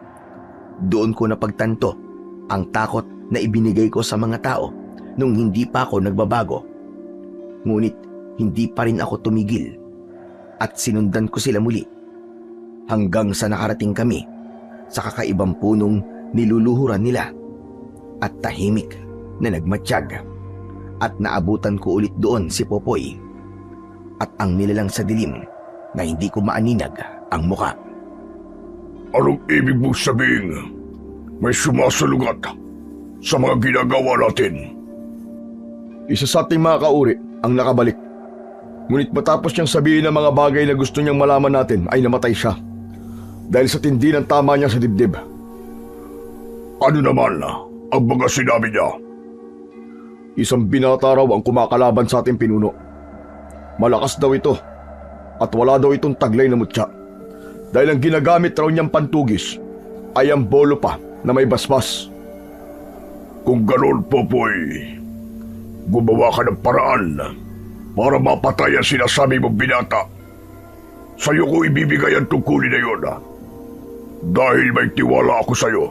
Doon ko napagtanto ang takot na ibinigay ko sa mga tao nung hindi pa ako nagbabago. Ngunit hindi pa rin ako tumigil at sinundan ko sila muli hanggang sa nakarating kami sa kakaibang punong niluluhuran nila at tahimik na nagmatsyag, at naabutan ko ulit doon si Popoy at ang nilalang sa dilim na hindi ko maaninag ang muka. Anong ibig mong sabihin? May sumasalungat sa mga ginagawa natin. Isa sa ating mga kauri ang nakabalik. Ngunit matapos niyang sabihin ang mga bagay na gusto niyang malaman natin ay namatay siya dahil sa tindi ng tama niya sa dibdib. Ano naman ang mga sinabi niya? Isang binata raw ang kumakalaban sa ating pinuno. Malakas daw ito at wala daw itong taglay na mutya dahil ang ginagamit raw niyang pantugis ay ang bolo pa na may basbas. Kung gano'n, Popoy, gumawa ka ng paraan para mapatay ang sinasabi mong binata. Sa'yo ko ibibigay ang tungkulin na yun, dahil may tiwala ako sa'yo.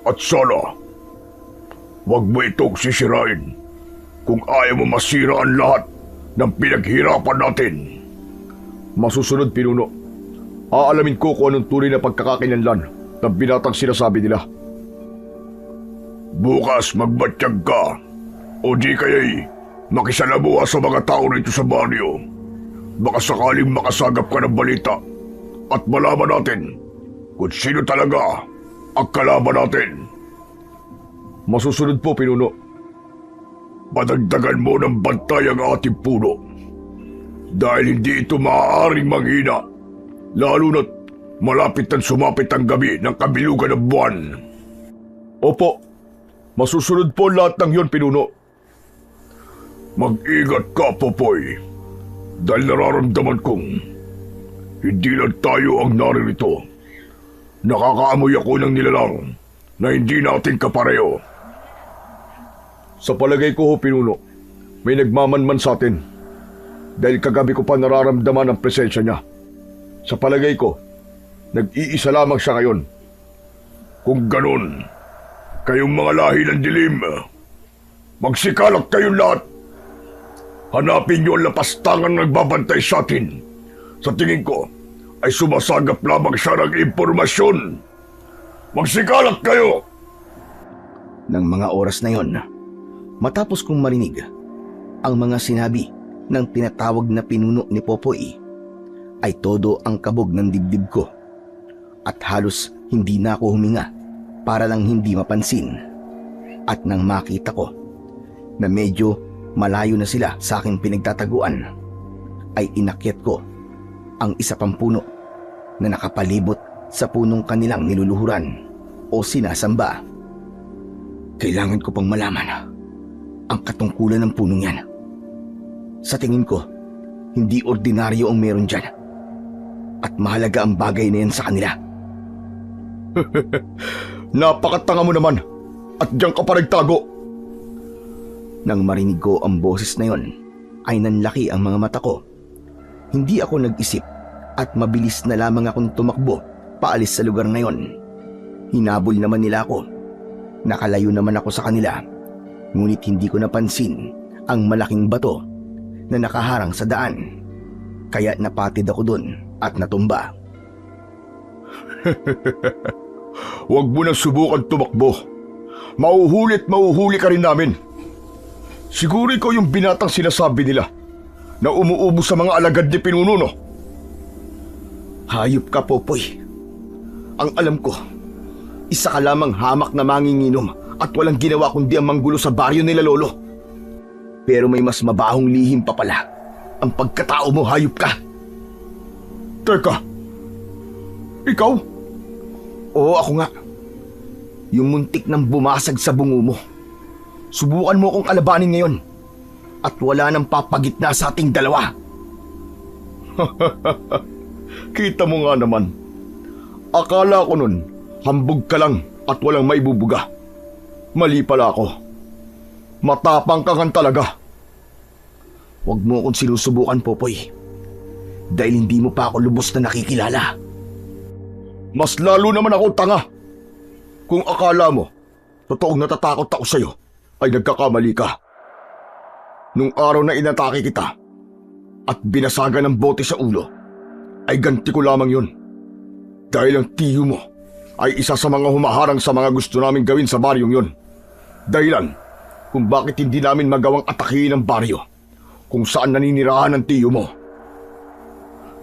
At sana, wag mo itong sisirain kung ayaw mo masira ang lahat ng pinaghirapan natin. Masusunod, pinuno. Aalamin ko kung anong tunay na pagkakakinlanlan ng binatang sinasabi nila. Bukas magbatsyag ka o di kaya'y makisalamuha sa mga tao rito sa baryo. Baka sakaling makasagap ka ng balita at malaman natin kung sino talaga ang kalaban natin. Masusunod po, pinuno. Padagdagan mo ng bantay ang ating puno dahil hindi ito maaaring manghina, lalo na't malapit ang sumapit ang gabi ng kabilugan ng buwan. Opo, masusunod po lahat ng yon, pinuno. Mag-ingat ka, Popoy, dahil nararamdaman kong hindi lang tayo ang naririto. Nakakaamoy ako ng nilalang na hindi natin kapareho. Sa palagay ko, pinuno, may nagmamanman sa atin dahil kagabi ko pa nararamdaman ang presensya niya. Sa palagay ko, nag-iisa lamang siya ngayon. Kung ganun, kayong mga lahi ng dilim, magsikalak kayong lahat. Hanapin niyo ang lapastangan na nagbabantay sa atin. Sa tingin ko, ay sumasagap lamang siya ng impormasyon. Magsikalak kayo! Nang mga oras na yon, matapos kong marinig ang mga sinabi ng tinatawag na pinuno ni Popoy, ay todo ang kabog ng dibdib ko at halos hindi na ako huminga para lang hindi mapansin. At nang makita ko na medyo malayo na sila sa aking pinagtataguan, ay inakyat ko ang isa pang puno na nakapalibot sa punong kanilang niluluhuran o sinasamba. Kailangan ko pang malaman ang katungkulan ng punong yan. Sa tingin ko, hindi ordinaryo ang meron dyan at mahalaga ang bagay na yan sa kanila. Napakatanga mo naman at diyan ka pa nagtago. Nang marinig ko ang boses na yon, ay nanlaki ang mga mata ko. Hindi ako nag-isip at mabilis na lamang akong tumakbo paalis sa lugar na yon. Hinabol naman nila ako. Nakalayo naman ako sa kanila, ngunit hindi ko napansin ang malaking bato na nakaharang sa daan. Kaya napatid ako dun at natumba. Huwag mo nang subukan tumakbo. Mauhuli ka rin namin. Siguro ikaw yung binatang sinasabi nila na umuubo sa mga alagad ni pinuno, no? Hayop ka, Popoy. Ang alam ko, isa ka lamang hamak na manginginom at walang ginawa kundi ang manggulo sa baryo nila lolo. Pero may mas mabahong lihim pa pala. Ang pagkatao mo, hayop ka. Teka, ikaw? Oo, ako nga. Yung muntik nang bumasag sa bungo mo. Subukan mo kong kalabanin ngayon. At wala nang papagitna sa ating dalawa. Kita mo nga naman. Akala ko nun, hambog ka lang at walang maibubuga. Mali pala ako. Matapang ka kan talaga. Huwag mo akong sinusubukan, Popoy. Dahil hindi mo pa ako lubos na nakikilala. Mas lalo naman ako tanga. Kung akala mo, totoong natatakot ako sa'yo, ay nagkakamali ka. Nung araw na inatake kita at binasagan ng bote sa ulo, ay ganti ko lamang yun. Dahil ang tiyo mo ay isa sa mga humaharang sa mga gusto namin gawin sa baryong yun. Dahilan kung bakit hindi namin magawang atakihin ang baryo kung saan naninirahan ang tiyo mo.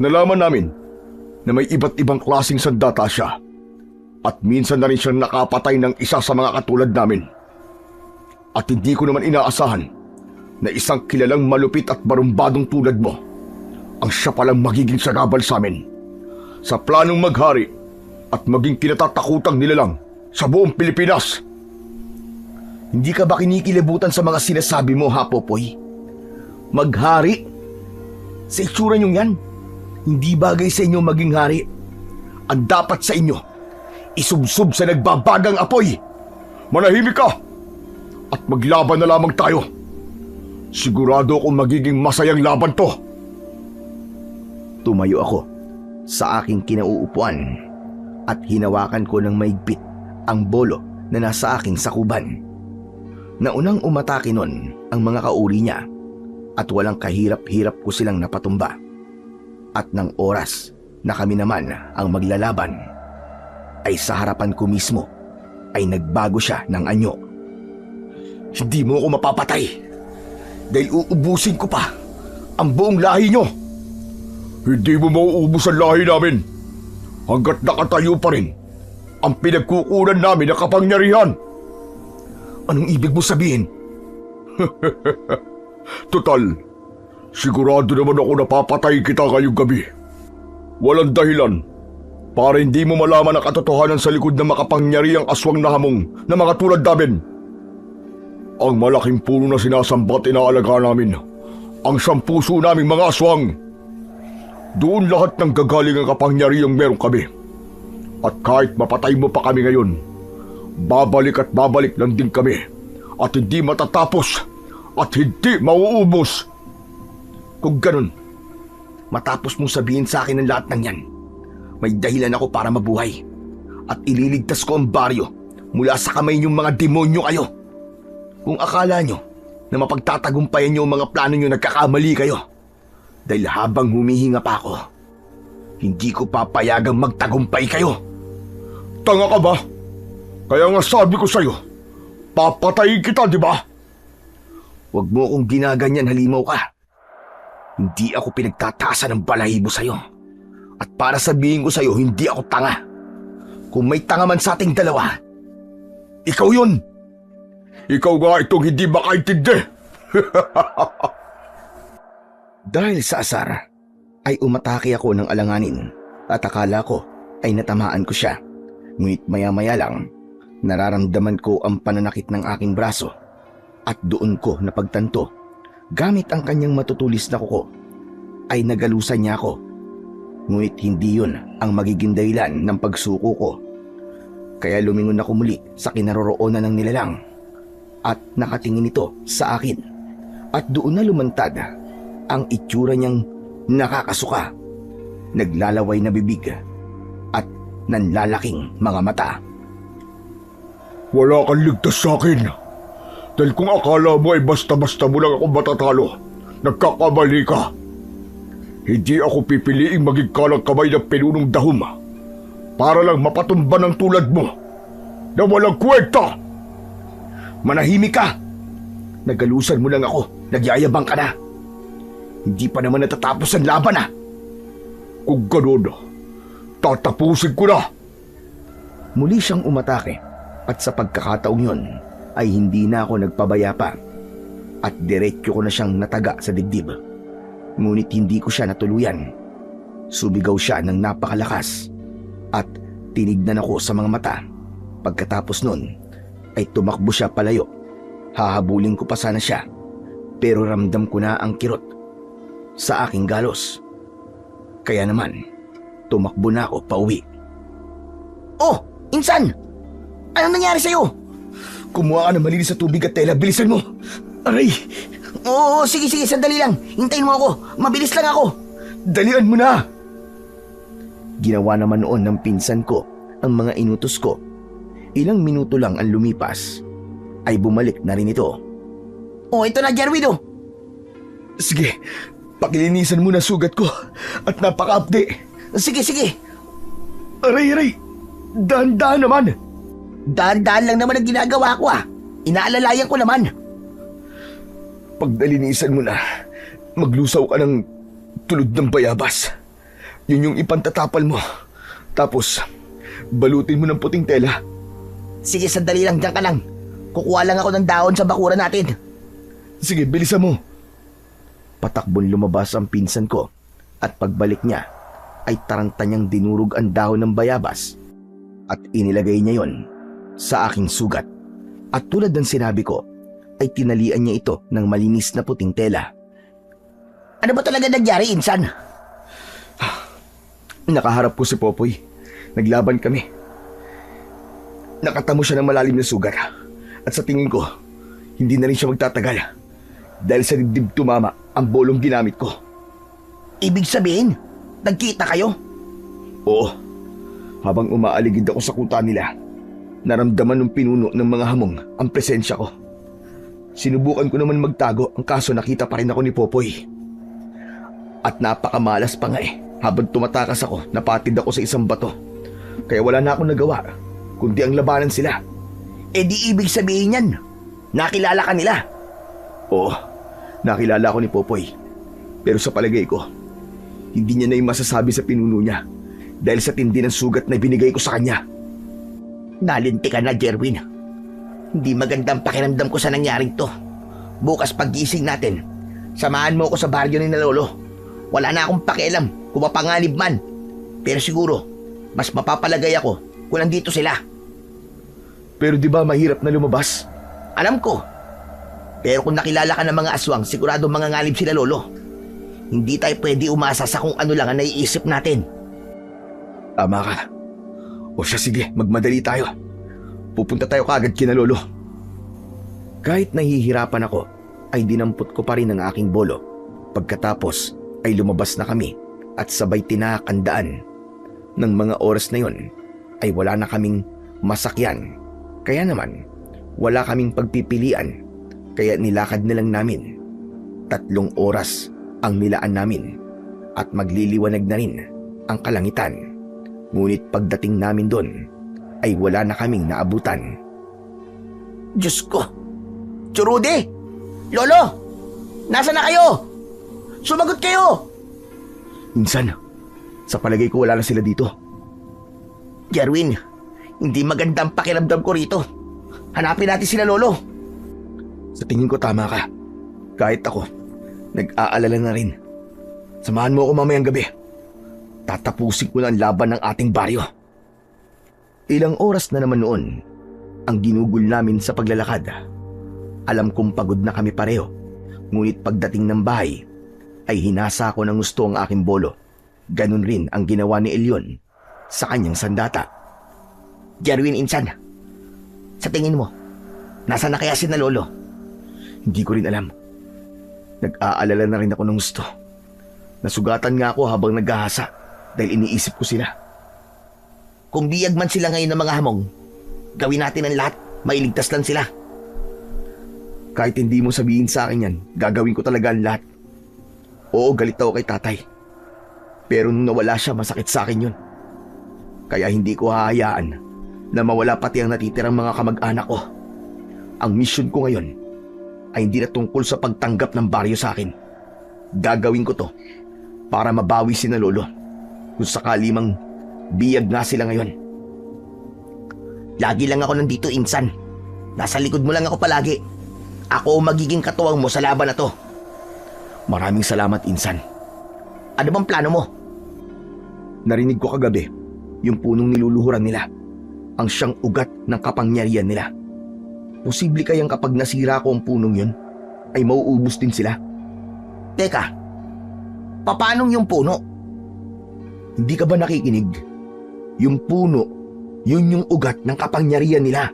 Nalaman namin na may iba't ibang klaseng sandata siya at minsan na rin siyang nakapatay ng isa sa mga katulad namin. At hindi ko naman inaasahan na isang kilalang malupit at barumbadong tulad mo ang siya palang magiging sagabal sa amin sa planong maghari at maging kinatatakutang nilalang sa buong Pilipinas. Hindi ka ba kinikilabutan sa mga sinasabi mo, ha, Popoy? Maghari? Sa itsura niyong yan, hindi bagay sa inyo maging hari. Ang dapat sa inyo, isubsob sa nagbabagang apoy. Manahimik ka at maglaban na lamang tayo. Sigurado akong magiging masayang laban to. Tumayo ako sa aking kinauupuan at hinawakan ko ng maigpit ang bolo na nasa aking sakuban. Naunang umatake nun ang mga kauri niya at walang kahirap-hirap ko silang napatumba. At ng oras na kami naman ang maglalaban, ay sa harapan ko mismo ay nagbago siya ng anyo. Hindi mo ako mapapatay dahil uubusin ko pa ang buong lahi nyo. Hindi mo mauubos ang lahi namin hanggat nakatayo pa rin ang pinagkukunan namin na kapangyarihan. Anong ibig mo sabihin? Total, sigurado naman ako napapatay kita ngayong gabi. Walang dahilan para hindi mo malaman ang katotohanan sa likod ng makapangyarihang aswang na hamong na mga tulad namin. Ang malaking puno na sinasamba at inaalaga namin, ang sampuso naming mga aswang. Doon lahat ng gagaling ang kapangyarihang meron kami. At kahit mapatay mo pa kami ngayon, babalik at babalik lang din kami at hindi matatapos at hindi mauubos. Kung ganun, matapos mong sabihin sa akin ang lahat ng yan, may dahilan ako para mabuhay at ililigtas ko ang baryo mula sa kamay niyong mga demonyo kayo. Kung akala nyo na mapagtatagumpayan nyo ang mga plano nyo, nagkakamali kayo. Dahil habang humihinga pa ako, hindi ko papayagang magtagumpay kayo. Tanga ka ba? Kaya nga sabi ko sa'yo, papatayin kita, di ba? Huwag mo akong ginaganyan, halimaw ka. Hindi ako pinagtataasan ng balahibo sa'yo. At para sabihin ko sa'yo, hindi ako tanga. Kung may tanga man sa ating dalawa, ikaw yun. Ikaw nga itong hindi makaintindi. Dahil sa asar, ay umatake ako ng alanganin at akala ko ay natamaan ko siya. Ngunit maya-maya lang, nararamdaman ko ang pananakit ng aking braso at doon ko napagtanto, gamit ang kanyang matutulis na kuko, ay nagalusan niya ako. Ngunit hindi yun ang magiging dahilan ng pagsuko ko. Kaya lumingon ako muli sa kinaroroonan ng nilalang at nakatingin ito sa akin at doon na lumantad ang itsura niyang nakakasuka, naglalaway na bibig at nanlalaking mga mata. Wala kang ligtas sa akin dahil kung akala mo ay basta-basta mo lang ako matatalo, nagkakamali ka. Hindi ako pipiliing maging kalang kamay ng pinunong dahom para lang mapatumba ng tulad mo na walang kwenta. Manahimik ka! Nagalusan mo lang ako, nagyayabang ka na. Hindi pa naman natatapos ang laban Kung gano'n, tatapusin ko na. Muli siyang umatake at sa pagkakataong yun ay hindi na ako nagpabaya pa at diretsyo ko na siyang nataga sa dibdib. Ngunit hindi ko siya natuluyan. Subigaw siya ng napakalakas at tinignan ako sa mga mata. Pagkatapos nun ay tumakbo siya palayo. Hahabulin ko pa sana siya pero ramdam ko na ang kirot sa aking galos. Kaya naman tumakbo na ako pauwi. Oh, Insan! Ano nangyari sa'yo? Kumuha ka ng malinis sa tubig at tela. Bilisan mo! Aray! Oo, sige, sandali lang. Hintayin mo ako. Mabilis lang ako. Dalian mo na! Ginawa naman noon ng pinsan ko ang mga inutos ko. Ilang minuto lang ang lumipas, ay bumalik na rin ito. Oh, ito na, Jerwin, oh. Sige, pakilinisan mo na sugat ko at napaka-apde. Sige. Aray! Dahan-dahan naman! Dahan-dahan lang naman ang ginagawa ko, ah. Inaalalayan ko naman. Pagdalinisan mo na, maglusaw ka ng tulod ng bayabas. Yun yung ipantatapal mo. Tapos, balutin mo ng puting tela. Sige, sandali lang, diyan ka lang. Kukuha lang ako ng dahon sa bakuran natin. Sige, bilisan mo. Patakbon lumabas ang pinsan ko at pagbalik niya ay taranta niyang dinurog ang dahon ng bayabas at inilagay niya yon sa aking sugat. At tulad ng sinabi ko, ay tinalian niya ito ng malinis na puting tela. Ano ba talaga nangyari, Insan? Nakaharap ko si Popoy. Naglaban kami. Nakatamo siya ng malalim na sugat. At sa tingin ko, hindi na rin siya magtatagal. Dahil sa dibdib tumama ang bolong ginamit ko. Ibig sabihin, nagkita kayo? Oo. Habang umaaligid ako sa kuta nila, naramdaman ng pinuno ng mga hamong ang presensya ko. Sinubukan ko naman magtago, ang kaso nakita pa rin ako ni Popoy. At napakamalas pa nga eh. Habang tumatakas ako, napatid ako sa isang bato. Kaya wala na akong nagawa, kundi ang labanan sila. Eh di ibig sabihin yan, nakilala ka nila. Oo, nakilala ako ni Popoy. Pero sa palagay ko, hindi niya na yung masasabi sa pinuno niya dahil sa tindi ng sugat na binigay ko sa kanya. Nalinti ka na, Jerwin. Hindi magandang pakiramdam ko sa nangyaring to. Bukas pag-gising natin, samahan mo ako sa baryo ni na Lolo. Wala na akong pakialam kung mapanganib man. Pero siguro, mas mapapalagay ako kung nandito sila. Pero di ba mahirap na lumabas? Alam ko. Pero kung nakilala ka ng mga aswang, sigurado manganganib sila, Lolo. Hindi tayo pwede umasa sa kung ano lang ang naiisip natin. Tama ka. O siya, sige, magmadali tayo. Pupunta tayo kaagad kina Lolo. Kahit nahihirapan ako, ay dinampot ko pa rin ang aking bolo. Pagkatapos ay lumabas na kami at sabay tinakandaan. Nang mga oras na yon ay wala na kaming masakyan. Kaya naman, wala kaming pagpipilian. Kaya nilakad na lang namin. 3 oras ang nilaan namin at magliliwanag na rin ang kalangitan. Ngunit pagdating namin doon ay wala na kaming naabutan. Diyos ko! Churude! Lolo! Nasaan na kayo? Sumagot kayo! Insan, sa palagay ko wala na sila dito. Jerwin, hindi magandang pakiramdam ko rito. Hanapin natin sila, Lolo. Sa tingin ko tama ka. Kahit ako, nag-aalala na rin. Samahan mo ako mamayang gabi. Tatapusin ko na ang laban ng ating baryo. Ilang oras na naman noon ang ginugol namin sa paglalakad. Alam kong pagod na kami pareho. Ngunit pagdating ng bahay, ay hinasa ko ng gusto ang aking bolo. Ganun rin ang ginawa ni Elyon sa kanyang sandata. Jerwin, Insan, sa tingin mo, nasa na kaya si na Lolo? Hindi ko rin alam. Nag-aalala na rin ako ng gusto. Nasugatan nga ako habang naghahasa dahil iniisip ko sila. Kung biyag man sila ngayon ng mga hamong, gawin natin ang lahat, mailigtas lang sila. Kahit hindi mo sabihin sa akin yan, gagawin ko talaga ang lahat. Oo, galit ako kay tatay. Pero nung nawala siya, masakit sa akin yun. Kaya hindi ko hahayaan na mawala pati ang natitirang mga kamag-anak ko. Ang misyon ko ngayon ay hindi na tungkol sa pagtanggap ng baryo sa akin. Gagawin ko to para mabawi si na Lolo kung sakali mang biyag nga sila ngayon. Lagi lang ako nandito, Insan. Nasa likod mo lang ako palagi. Ako ang magiging katuwang mo sa laban na to. Maraming salamat, Insan. Ano bang plano mo? Narinig ko kagabi yung punong niluluhuran nila. Ang siyang ugat ng kapangyarihan nila. Posible kayang kapag nasira ko ang punong yun, ay mauubos din sila? Teka, papanong yung puno? Hindi ka ba nakikinig? Yung puno, yun yung ugat ng kapangyarihan nila.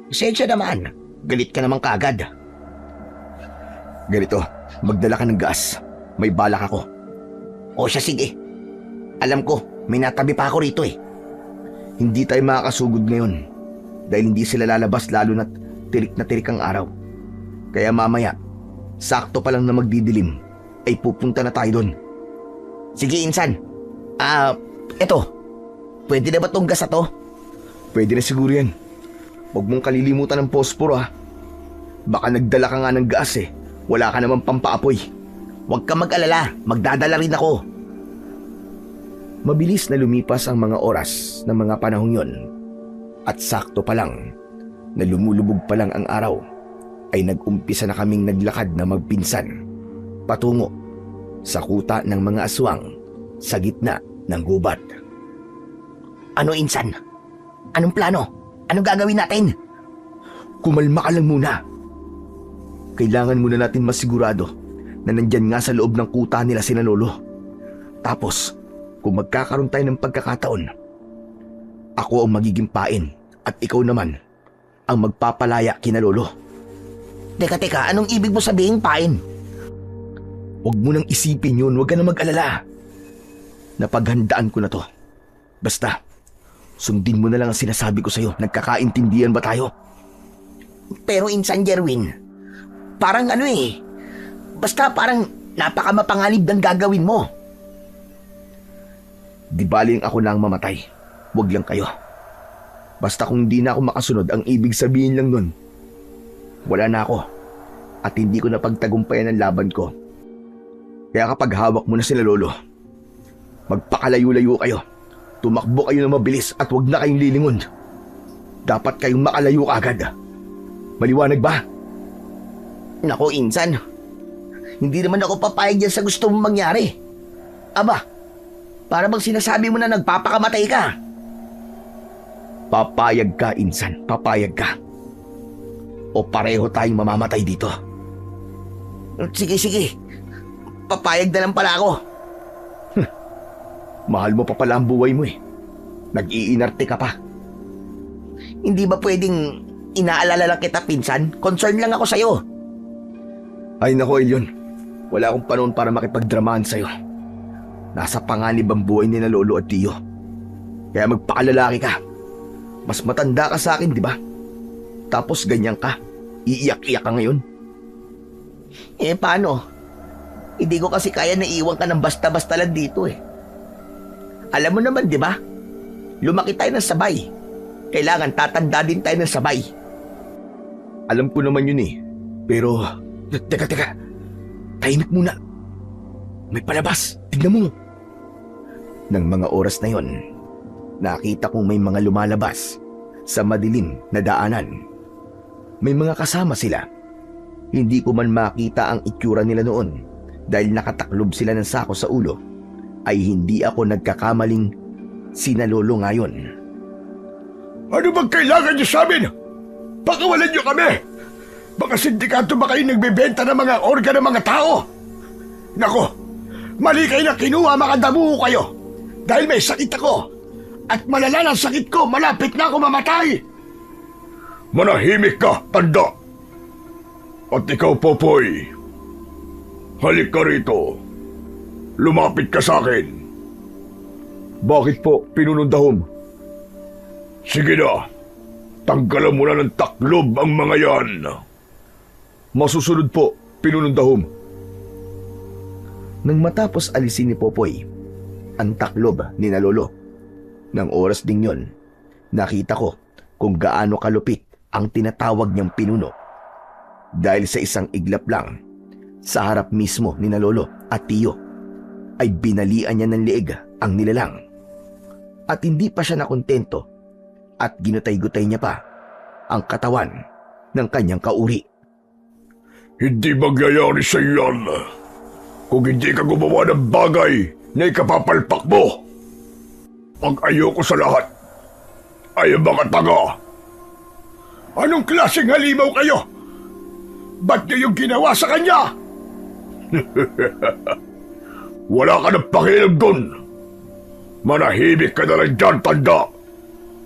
Pasensya naman. Galit ka naman kaagad. Ganito, magdala ka ng gas. May balak ako. O siya, sige. Alam ko, may natabi pa ako rito eh. Hindi tayo makakasugod ngayon dahil hindi sila lalabas lalo na tirik ang araw. Kaya mamaya, sakto pa lang na magdidilim, ay pupunta na tayo doon. Sige, Insan. Eto. Pwede na ba tong gas na to? Pwede na siguro yan. Huwag mong kalilimutan ng posporo ha. Baka nagdala ka nga ng gas eh. Wala ka naman pampaapoy. Huwag ka mag-alala. Magdadala rin ako. Mabilis na lumipas ang mga oras ng mga panahong yon. At sakto pa lang na lumulubog pa lang ang araw ay nag-umpisa na kaming naglakad na magpinsan patungo sa kuta ng mga aswang sa gitna ng gubat. Ano, Insan? Anong plano? Anong gagawin natin? Kumalma ka lang muna. Kailangan muna natin masigurado na nandyan nga sa loob ng kuta nila sina Lolo. Tapos, kung magkakaroon tayo ng pagkakataon, ako ang magiging pain at ikaw naman ang magpapalaya kina Lolo. Teka, anong ibig mo sabihin, Pain? Huwag mo nang isipin yun, huwag ka na mag-alala. Napaghandaan ko na to. Basta, sundin mo na lang ang sinasabi ko sa'yo. Nagkakaintindihan ba tayo? Pero Insan Jerwin, parang basta parang napakamapanganib ng gagawin mo. Di baling ako na ang mamatay. Huwag lang kayo. Basta kung di na ako makasunod, ang ibig sabihin lang nun, wala na ako at hindi ko napagtagumpayan ang laban ko. Kaya kapag hawak mo na sila Lolo, magpakalayo-layo kayo. Tumakbo kayo na mabilis at huwag na kayong lilingon. Dapat kayong makalayo agad. Maliwanag ba? Nako, Insan. Hindi naman ako papayag dyan sa gusto mong mangyari. Aba, para bang sinasabi mo na nagpapakamatay ka? Papayag ka, Insan. Papayag ka. O pareho tayong mamamatay dito. Sige. Papayag na lang pala ako. Mahal mo pa pala ang buhay mo eh. Nag-iinarte ka pa. Hindi ba pwedeng inaalala lang kita, Pinsan? Concern lang ako sa'yo. Ay nako, Elyon. Wala akong panahon para makipagdramaan sa'yo. Nasa panganib ang buhay ni na Lolo at Tiyo. Kaya magpakalalaki ka. Mas matanda ka sa akin, di ba? Tapos ganyan ka. Iiyak-iyak ka ngayon. Paano? Hindi ko kasi kaya na iwan ka ng basta-basta lang dito eh. Alam mo naman, di ba? Lumaki tayo ng sabay. Kailangan tatanda din tayo ng sabay. Alam ko naman yun eh. Pero, teka. Tahimik muna. May palabas. Tignan mo. Nang mga oras na yon, nakita kong may mga lumalabas sa madilim na daanan. May mga kasama sila. Hindi ko man makita ang itsura nila noon dahil nakataklob sila ng sako sa ulo. Ay hindi ako nagkakamaling sina Lolo ngayon. Ano bang kailangan niyo sa amin? Pakawalan niyo kami! Baka sindikato ba kayo nagbebenta ng mga organ ng mga tao? Nako, mali kayo na kinuha, mga damuho kayo. Dahil may sakit ako. At malala ng sakit ko, malapit na ako mamatay. Manahimik ka, tanda. At ikaw, Popoy, halik ka rito. Lumapit ka sa akin. Bakit po, Pinunundahom? Sige na, tanggalan mo na ng taklob ang mga yan. Masusunod po, Pinunundahom. Nang matapos alisin ni Popoy ang taklob ni na Lolo, ng oras ding yon, nakita ko kung gaano kalupit ang tinatawag niyang pinuno. Dahil sa isang iglap lang, sa harap mismo ni na Lolo at Tiyo, ay binalian niya ng liig ang nilalang. At hindi pa siya nakontento at ginutay-gutay niya pa ang katawan ng kanyang kauri. Hindi magyayari sa iyan kung hindi ka gumawa ng bagay na ikapapalpak mo. Ang ayoko sa lahat ay ang mga taga. Anong klaseng halimaw kayo? Ba't niyo yung ginawa sa kanya? Wala ka ng pakialam doon. Manahimik ka na lang dyan, tanda.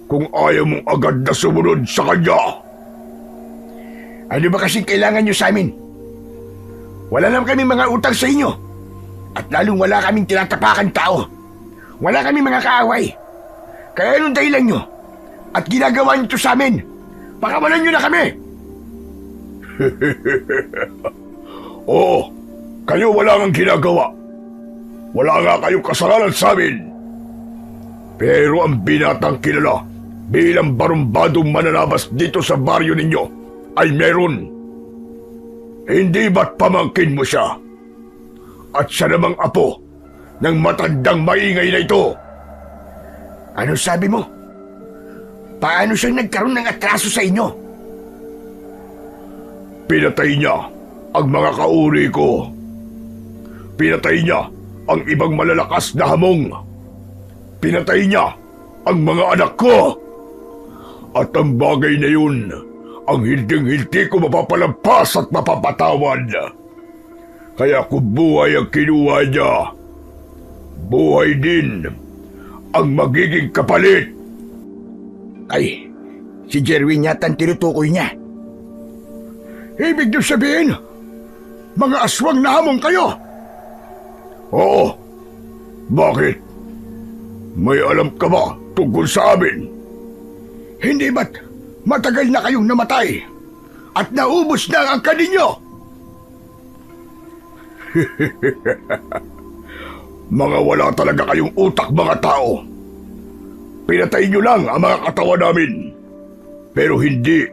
Kung ayaw mong agad na sumunod sa kanya. Ano ba kasing kailangan nyo sa amin? Wala naman kami mga utang sa inyo. At lalong wala kaming tinatapakan tao. Wala kaming mga kaaway. Kaya anong dahilan nyo? At ginagawa nyo to sa amin? Pakawalan nyo na kami! Oo, kayo wala nang ginagawa. Wala nga kayong kasalanan sa amin. Pero ang binatang kilala bilang barumbadong mananabas dito sa baryo ninyo ay meron. Hindi ba't pamangkin mo siya? At siya namang apo ng matandang maingay na ito. Ano sabi mo? Paano siyang nagkaroon ng atraso sa inyo? Pinatay niya ang mga kauri ko. Pinatay niya ang ibang malalakas na hamong. Pinatay niya ang mga anak ko. At ang bagay na yun, ang hinding-hindi ko mapapalampas at mapapatawad. Kaya kung buhay ang kinuha niya, buhay din ang magiging kapalit. Ay, si Jerwin yata ang tinutukoy niya. Ibig niyo sabihin, mga aswang na hamon kayo! Oo. Bakit? May alam ka ba tungkol sa amin? Hindi ba't matagal na kayong namatay at naubos na ang angka ninyo? Mga wala talaga kayong utak, mga tao. Pinatay nyo lang ang mga katawan namin. Pero hindi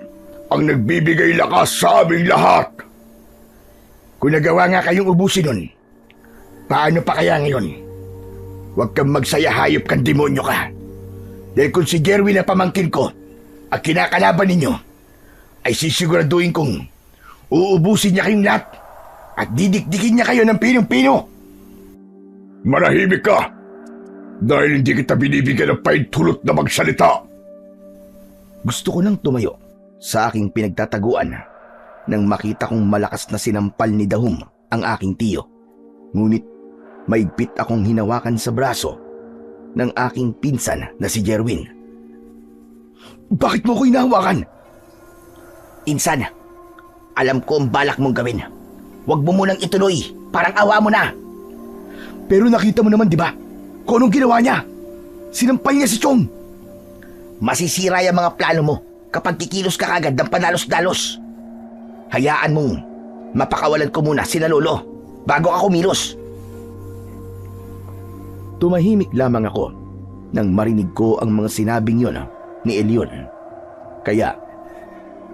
ang nagbibigay lakas sa aming lahat. Kung nagawa nga kayong ubusin nun, paano pa kaya ngayon? Huwag kang magsaya, hayop kang demonyo ka. Dahil kung si Jerwin na pamangkin ko at kinakalaban ninyo, ay sisiguraduhin kong uubusin niya kayong lahat at didikdikin niya kayo ng pinong-pino. Manahimik ka! Dahil hindi kita binibigyan ng pahintulot na magsalita. Gusto ko nang tumayo sa aking pinagtataguan nang makita kong malakas na sinampal ni Dahum ang aking tiyo. Ngunit maigpit akong hinawakan sa braso ng aking pinsan na si Jerwin. Bakit mo ko hinahawakan? Insan, alam ko ang balak mong gawin. Huwag mo munang ituloy, parang awa mo na. Pero nakita mo naman, di ba? Kung anong ginawa niya? Sinampal niya si Chong. Masisira yung mga plano mo kapag kikilos ka agad ng panalos-dalos. Hayaan mong mapakawalan ko muna sina Lolo bago ka kumilos. Tumahimik lamang ako nang marinig ko ang mga sinabing yon ni Elyon. Kaya,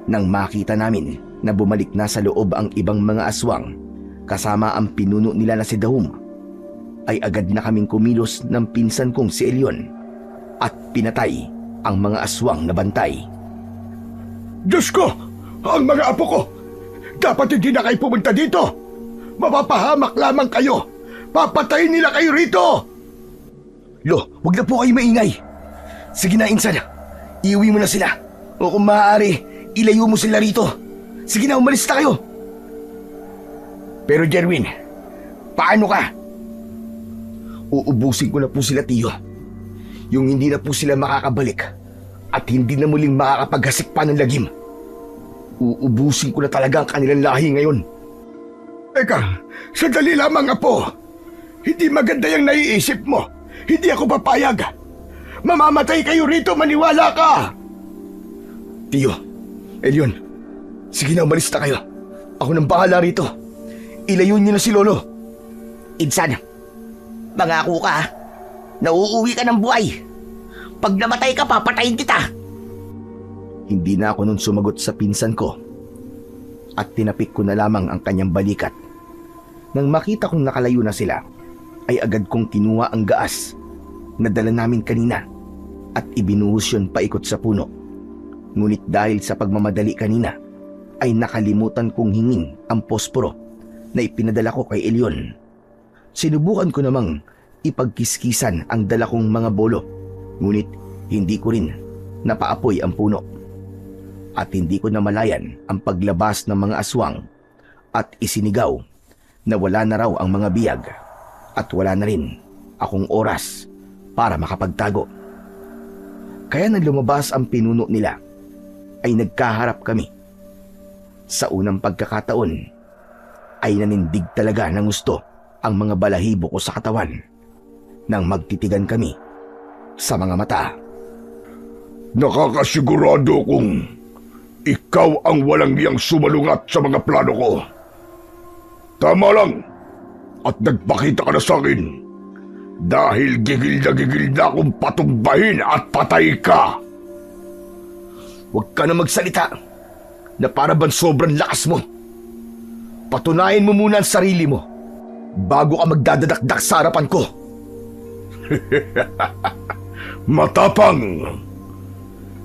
nang makita namin na bumalik na sa loob ang ibang mga aswang kasama ang pinuno nila na si Dahum, ay agad na kaming kumilos ng pinsan kong si Elyon at pinatay ang mga aswang na bantay. Diyos ko! Ang mga apo ko! Dapat hindi na kayo pumunta dito! Mapapahamak lamang kayo! Papatayin nila kayo rito! Lo, wag na po kayo maingay! Sige na, Insan. Iuwi mo na sila. O kung maaari, ilayo mo sila rito. Sige na, umalis na kayo. Pero Jerwin, paano ka? Uubusin ko na po sila, tiyo. Yung hindi na po sila makakabalik at hindi na muling makakapaghasik pa ng lagim. Uubusin ko na talaga ang kanilang lahi ngayon. Eka, sandali lamang, apo. Hindi maganda yung naiisip mo. Hindi ako papayag. Mamamatay kayo rito, maniwala ka! Tiyo, Elyon, sige na, umalis na kayo. Ako nang bahala rito. Ilayo niyo na si Lolo. Insan, mangako ka ha? Nauuwi ka ng buhay. Pag namatay ka, papatayin kita. Hindi na ako nun sumagot sa pinsan ko at tinapik ko na lamang ang kanyang balikat. Nang makita kong nakalayo na sila, ay agad kong kinuha ang gaas na dala namin kanina at ibinuhos yun paikot sa puno. Ngunit dahil sa pagmamadali kanina, ay nakalimutan kong hingin ang posporo na ipinadala ko kay Elyon. Sinubukan ko namang ipagkiskisan ang dala kong mga bolo, ngunit hindi ko rin napaapoy ang puno. At hindi ko namalayan ang paglabas ng mga aswang at isinigaw na wala na raw ang mga biyag at wala na rin akong oras para makapagtago. Kaya nang lumabas ang pinuno nila, ay nagkaharap kami. Sa unang pagkakataon, ay nanindig talaga ng gusto ang mga balahibo ko sa katawan nang magtitigan kami sa mga mata. Nakakasigurado kong ikaw ang walang iyang sumalungat sa mga plano ko. Tama lang, at nagpakita ka na sa akin dahil gigil na akong patumbahin at patay ka. Huwag ka na magsalita na para bang sobrang lakas mo. Patunayan mo muna ang sarili mo bago ka magdadadakdak sa harapan ko. Matapang!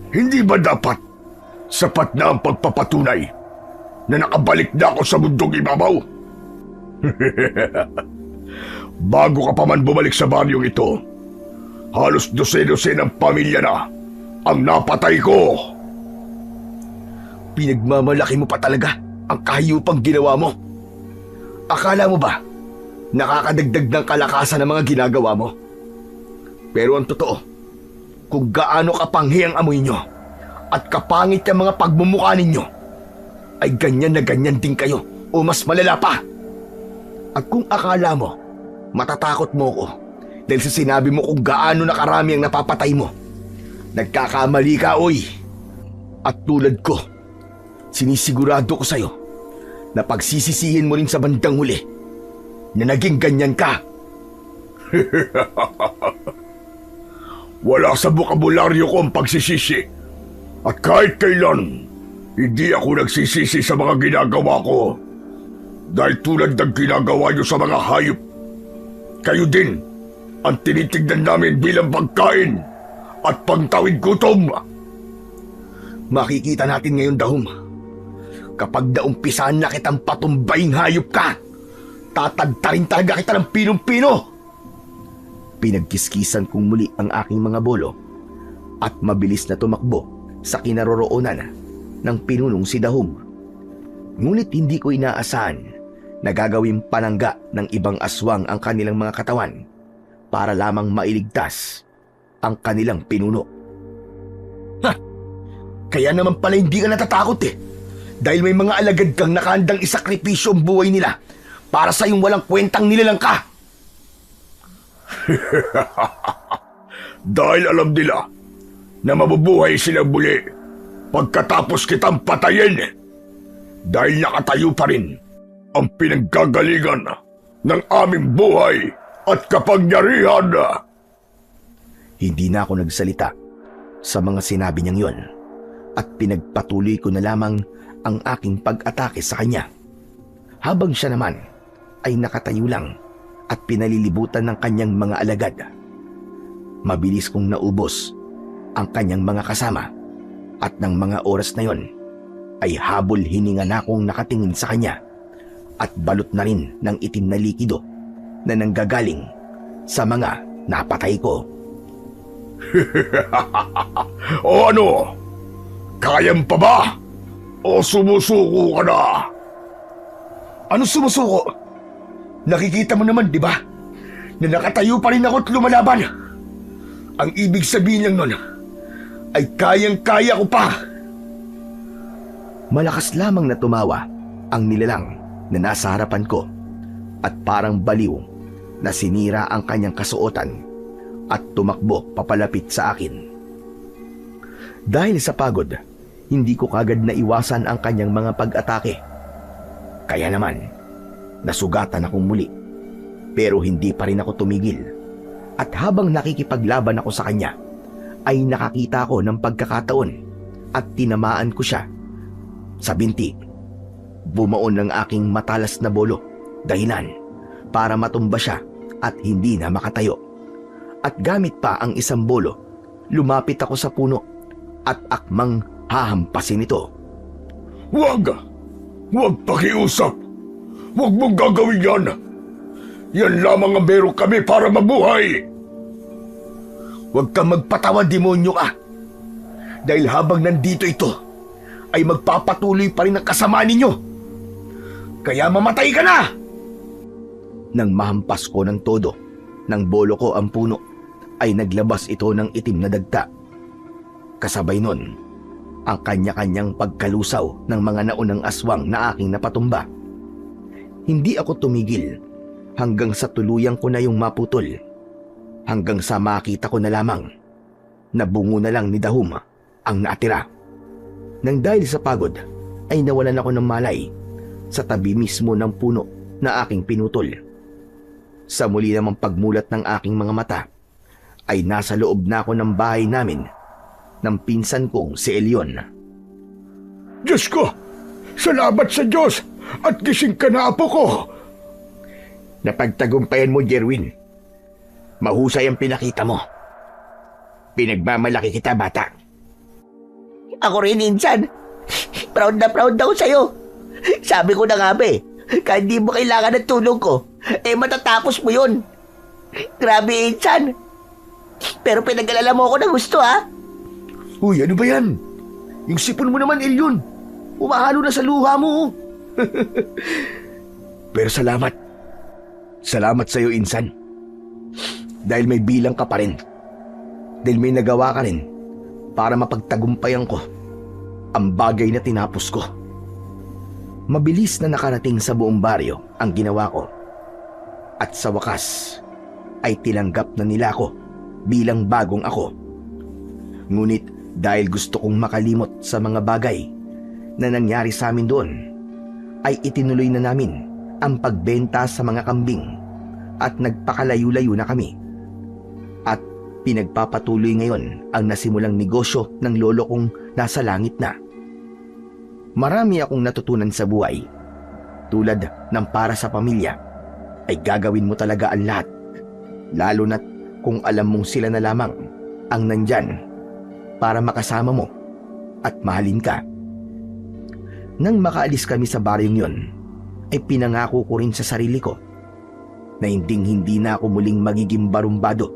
Hindi ba dapat sapat na ang pagpapatunay na nakabalik na ako sa mundong ibabaw? Bago ka pa man bumalik sa baryong ito, halos ng pamilya na ang napatay ko. Pinagmamalaki mo pa talaga ang kahiyupang ginawa mo. Akala mo ba nakakadagdag ng kalakasan ng mga ginagawa mo? Pero ang totoo, kung gaano kapanghi ang amoy nyo at kapangit ang mga pagmumukha ninyo, ay ganyan na ganyan din kayo o mas malala pa. At kung akala mo, matatakot mo ko dahil sa sinabi mo kung gaano na karami ang napapatay mo, nagkakamali ka, oy. At tulad ko, sinisigurado ko sa'yo na pagsisisihin mo rin sa bandang huli na naging ganyan ka. Wala sa bokabularyo ko ang pagsisisi. At kahit kailan, hindi ako nagsisisi sa mga ginagawa ko. Dahil tulad ng ginagawa niyo sa mga hayop, kayo din ang tinitignan namin bilang pagkain at pangtawid gutom. Makikita natin ngayon, Dahom. Kapag naumpisahan na kitang patumbaying hayop ka, tatagtarin talaga kita ng pinong-pino. Pinagkiskisan kong muli ang aking mga bolo at mabilis na tumakbo sa kinaroroonan ng pinunong si Dahom. Ngunit hindi ko inaasahan na gagawing panangga ng ibang aswang ang kanilang mga katawan para lamang mailigtas ang kanilang pinuno. Ha! Kaya naman pala hindi ka natatakot eh. Dahil may mga alagad kang nakahandang isakripisyo ang buhay nila para sa iyong walang kwentang nilalang ka. Dahil alam nila na mabubuhay sila muli pagkatapos kitang patayin. Dahil nakatayo pa rin ang pinanggagalingan ng aming buhay at kapangyarihan. Hindi na ako nagsalita sa mga sinabi niyang yon at pinagpatuloy ko na lamang ang aking pag-atake sa kanya. Habang siya naman ay nakatayo lang at pinalilibutan ng kanyang mga alagad. Mabilis kong naubos ang kanyang mga kasama at ng mga oras na yon ay habol hininga na akong nakatingin sa kanya at balot na rin ng itim na likido na nanggagaling sa mga napatay ko. O ano? Kayang pa ba? O sumusuko ka na? Ano sumusuko? Nakikita mo naman, di ba? Na nakatayo pa rin ako at lumalaban. Ang ibig sabihin lang nun ay kayang-kaya ko pa. Malakas lamang na tumawa ang nilalang na nasa harapan ko at parang baliw na sinira ang kanyang kasuotan at tumakbo papalapit sa akin. Dahil sa pagod, hindi ko kagad naiwasan ang kanyang mga pag-atake. Kaya naman, nasugatan akong muli. Pero hindi pa rin ako tumigil. At habang nakikipaglaban ako sa kanya, ay nakakita ko ng pagkakataon at tinamaan ko siya sa binti. Bumaon ng aking matalas na bolo, dahilan para matumba siya at hindi na makatayo. At gamit pa ang isang bolo, lumapit ako sa puno at akmang hahampasin ito. Huwag pakiusap. Huwag mong gagawin yan. Yan lamang ang meron kami para mabuhay. Huwag kang magpatawa, demonyo ka. Dahil habang nandito ito, ay magpapatuloy pa rin ang kasama ninyo. Kaya mamatay ka na! Nang mahampas ko ng todo, ng bolo ko ang puno, ay naglabas ito ng itim na dagta. Kasabay nun, ang kanya-kanyang pagkalusaw ng mga naunang aswang na aking napatumba. Hindi ako tumigil hanggang sa tuluyang ko na yung maputol. Hanggang sa makita ko na lamang na bungo na lang ni Dahum ang natira. Nang dahil sa pagod ay nawalan ako ng malay sa tabi mismo ng puno na aking pinutol. Sa muli namang pagmulat ng aking mga mata ay nasa loob na ako ng bahay namin ng pinsan kong si Elion. Diyos ko! Salamat sa Diyos! At gising ka na, apo ko! Napagtagumpayan mo, Jerwin. Mahusay ang pinakita mo. Pinagmamalaki kita, bata. Ako rin, Insan. Proud na proud ako sa'yo. Sabi ko na nga ba kahit di mo kailangan ng tulong ko, matatapos mo yun. Grabe, Insan. Pero pinag-alala mo ako ng gusto, ha? Uy, ano ba yan? Yung sipon mo naman, Elion. Umahalo na sa luha mo. Pero salamat. Salamat sa'yo, Insan. Dahil may bilang ka pa rin. Dahil may nagawa ka rin para mapagtagumpayan ko ang bagay na tinapos ko. Mabilis na nakarating sa buong baryo ang ginawa ko. At sa wakas ay tinanggap na nila ako bilang bagong ako. Ngunit dahil gusto kong makalimot sa mga bagay na nangyari sa amin doon, ay itinuloy na namin ang pagbenta sa mga kambing at nagpakalayo-layo na kami. At pinagpapatuloy ngayon ang nasimulang negosyo ng lolo kong nasa langit na. Marami akong natutunan sa buhay. Tulad ng para sa pamilya, ay gagawin mo talaga ang lahat. Lalo na't kung alam mong sila na lamang ang nandyan para makasama mo at mahalin ka. Nang makaalis kami sa baryong yon, ay pinangako ko rin sa sarili ko na hindi na ako muling magiging barumbado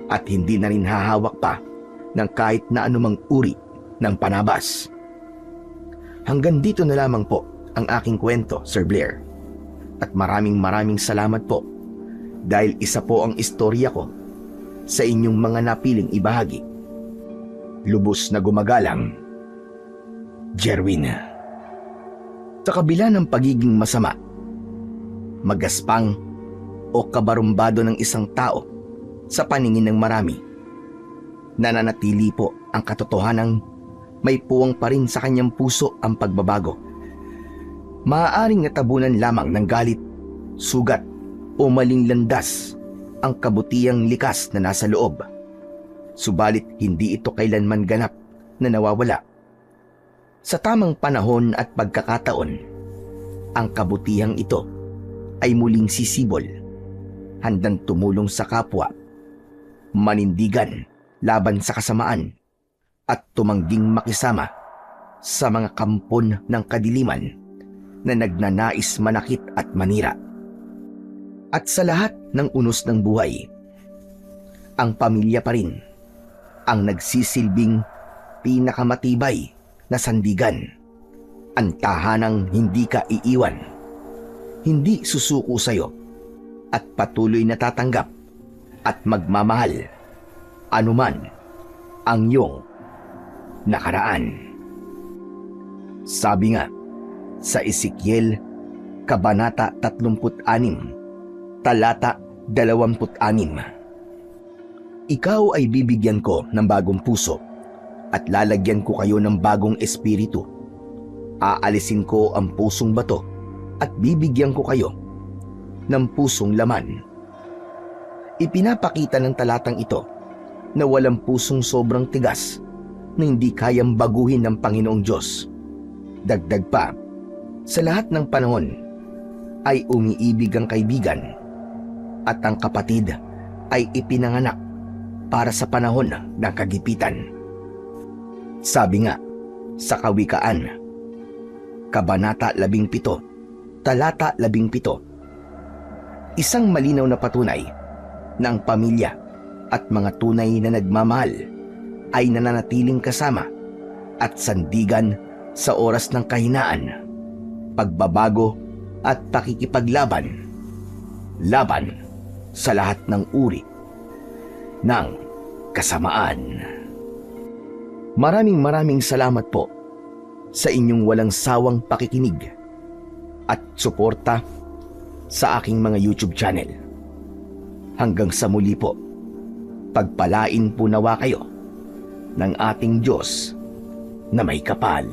at hindi na rin hahawak pa ng kahit na anumang uri ng panabas. Hanggang dito na lamang po ang aking kwento, Sir Blair. At maraming salamat po dahil isa po ang istorya ko sa inyong mga napiling ibahagi. Lubos na gumagalang, Jerwin. Sa kabila ng pagiging masama, magaspang o kabarumbado ng isang tao sa paningin ng marami, nananatili po ang katotohanang may puwang pa rin sa kanyang puso ang pagbabago. Maaaring natabunan lamang ng galit, sugat o maling landas ang kabutihang likas na nasa loob. Subalit hindi ito kailanman ganap na nawawala. Sa tamang panahon at pagkakataon, ang kabutihang ito ay muling sisibol, handang tumulong sa kapwa, manindigan laban sa kasamaan, at tumangging makisama sa mga kampon ng kadiliman na nagnanais manakit at manira. At sa lahat ng unos ng buhay, ang pamilya pa rin ang nagsisilbing pinakamatibay na sandigan, ang tahanang hindi ka iiwan, hindi susuko sa'yo, at patuloy na tatanggap at magmamahal anuman ang iyong nakaraan. Sabi nga sa Ezekiel Kabanata 36, Talata 26, ikaw ay bibigyan ko ng bagong puso at lalagyan ko kayo ng bagong espiritu. Aalisin ko ang pusong bato at bibigyan ko kayo ng pusong laman. Ipinapakita ng talatang ito na walang pusong sobrang tigas na hindi kayang baguhin ng Panginoong Diyos. Dagdag pa, sa lahat ng panahon ay umiibig ang kaibigan at ang kapatid ay ipinanganak para sa panahon ng kagipitan. Sabi nga sa Kawikaan, Kabanata 17, Talata 17, isang malinaw na patunay na ang pamilya at mga tunay na nagmamahal ay nananatiling kasama at sandigan sa oras ng kahinaan, pagbabago at pakikipaglaban, laban sa lahat ng uri ng kasamaan. Maraming salamat po sa inyong walang sawang pakikinig at suporta sa aking mga YouTube channel. Hanggang sa muli po, pagpalain po nawa kayo ng ating Diyos na may kapal.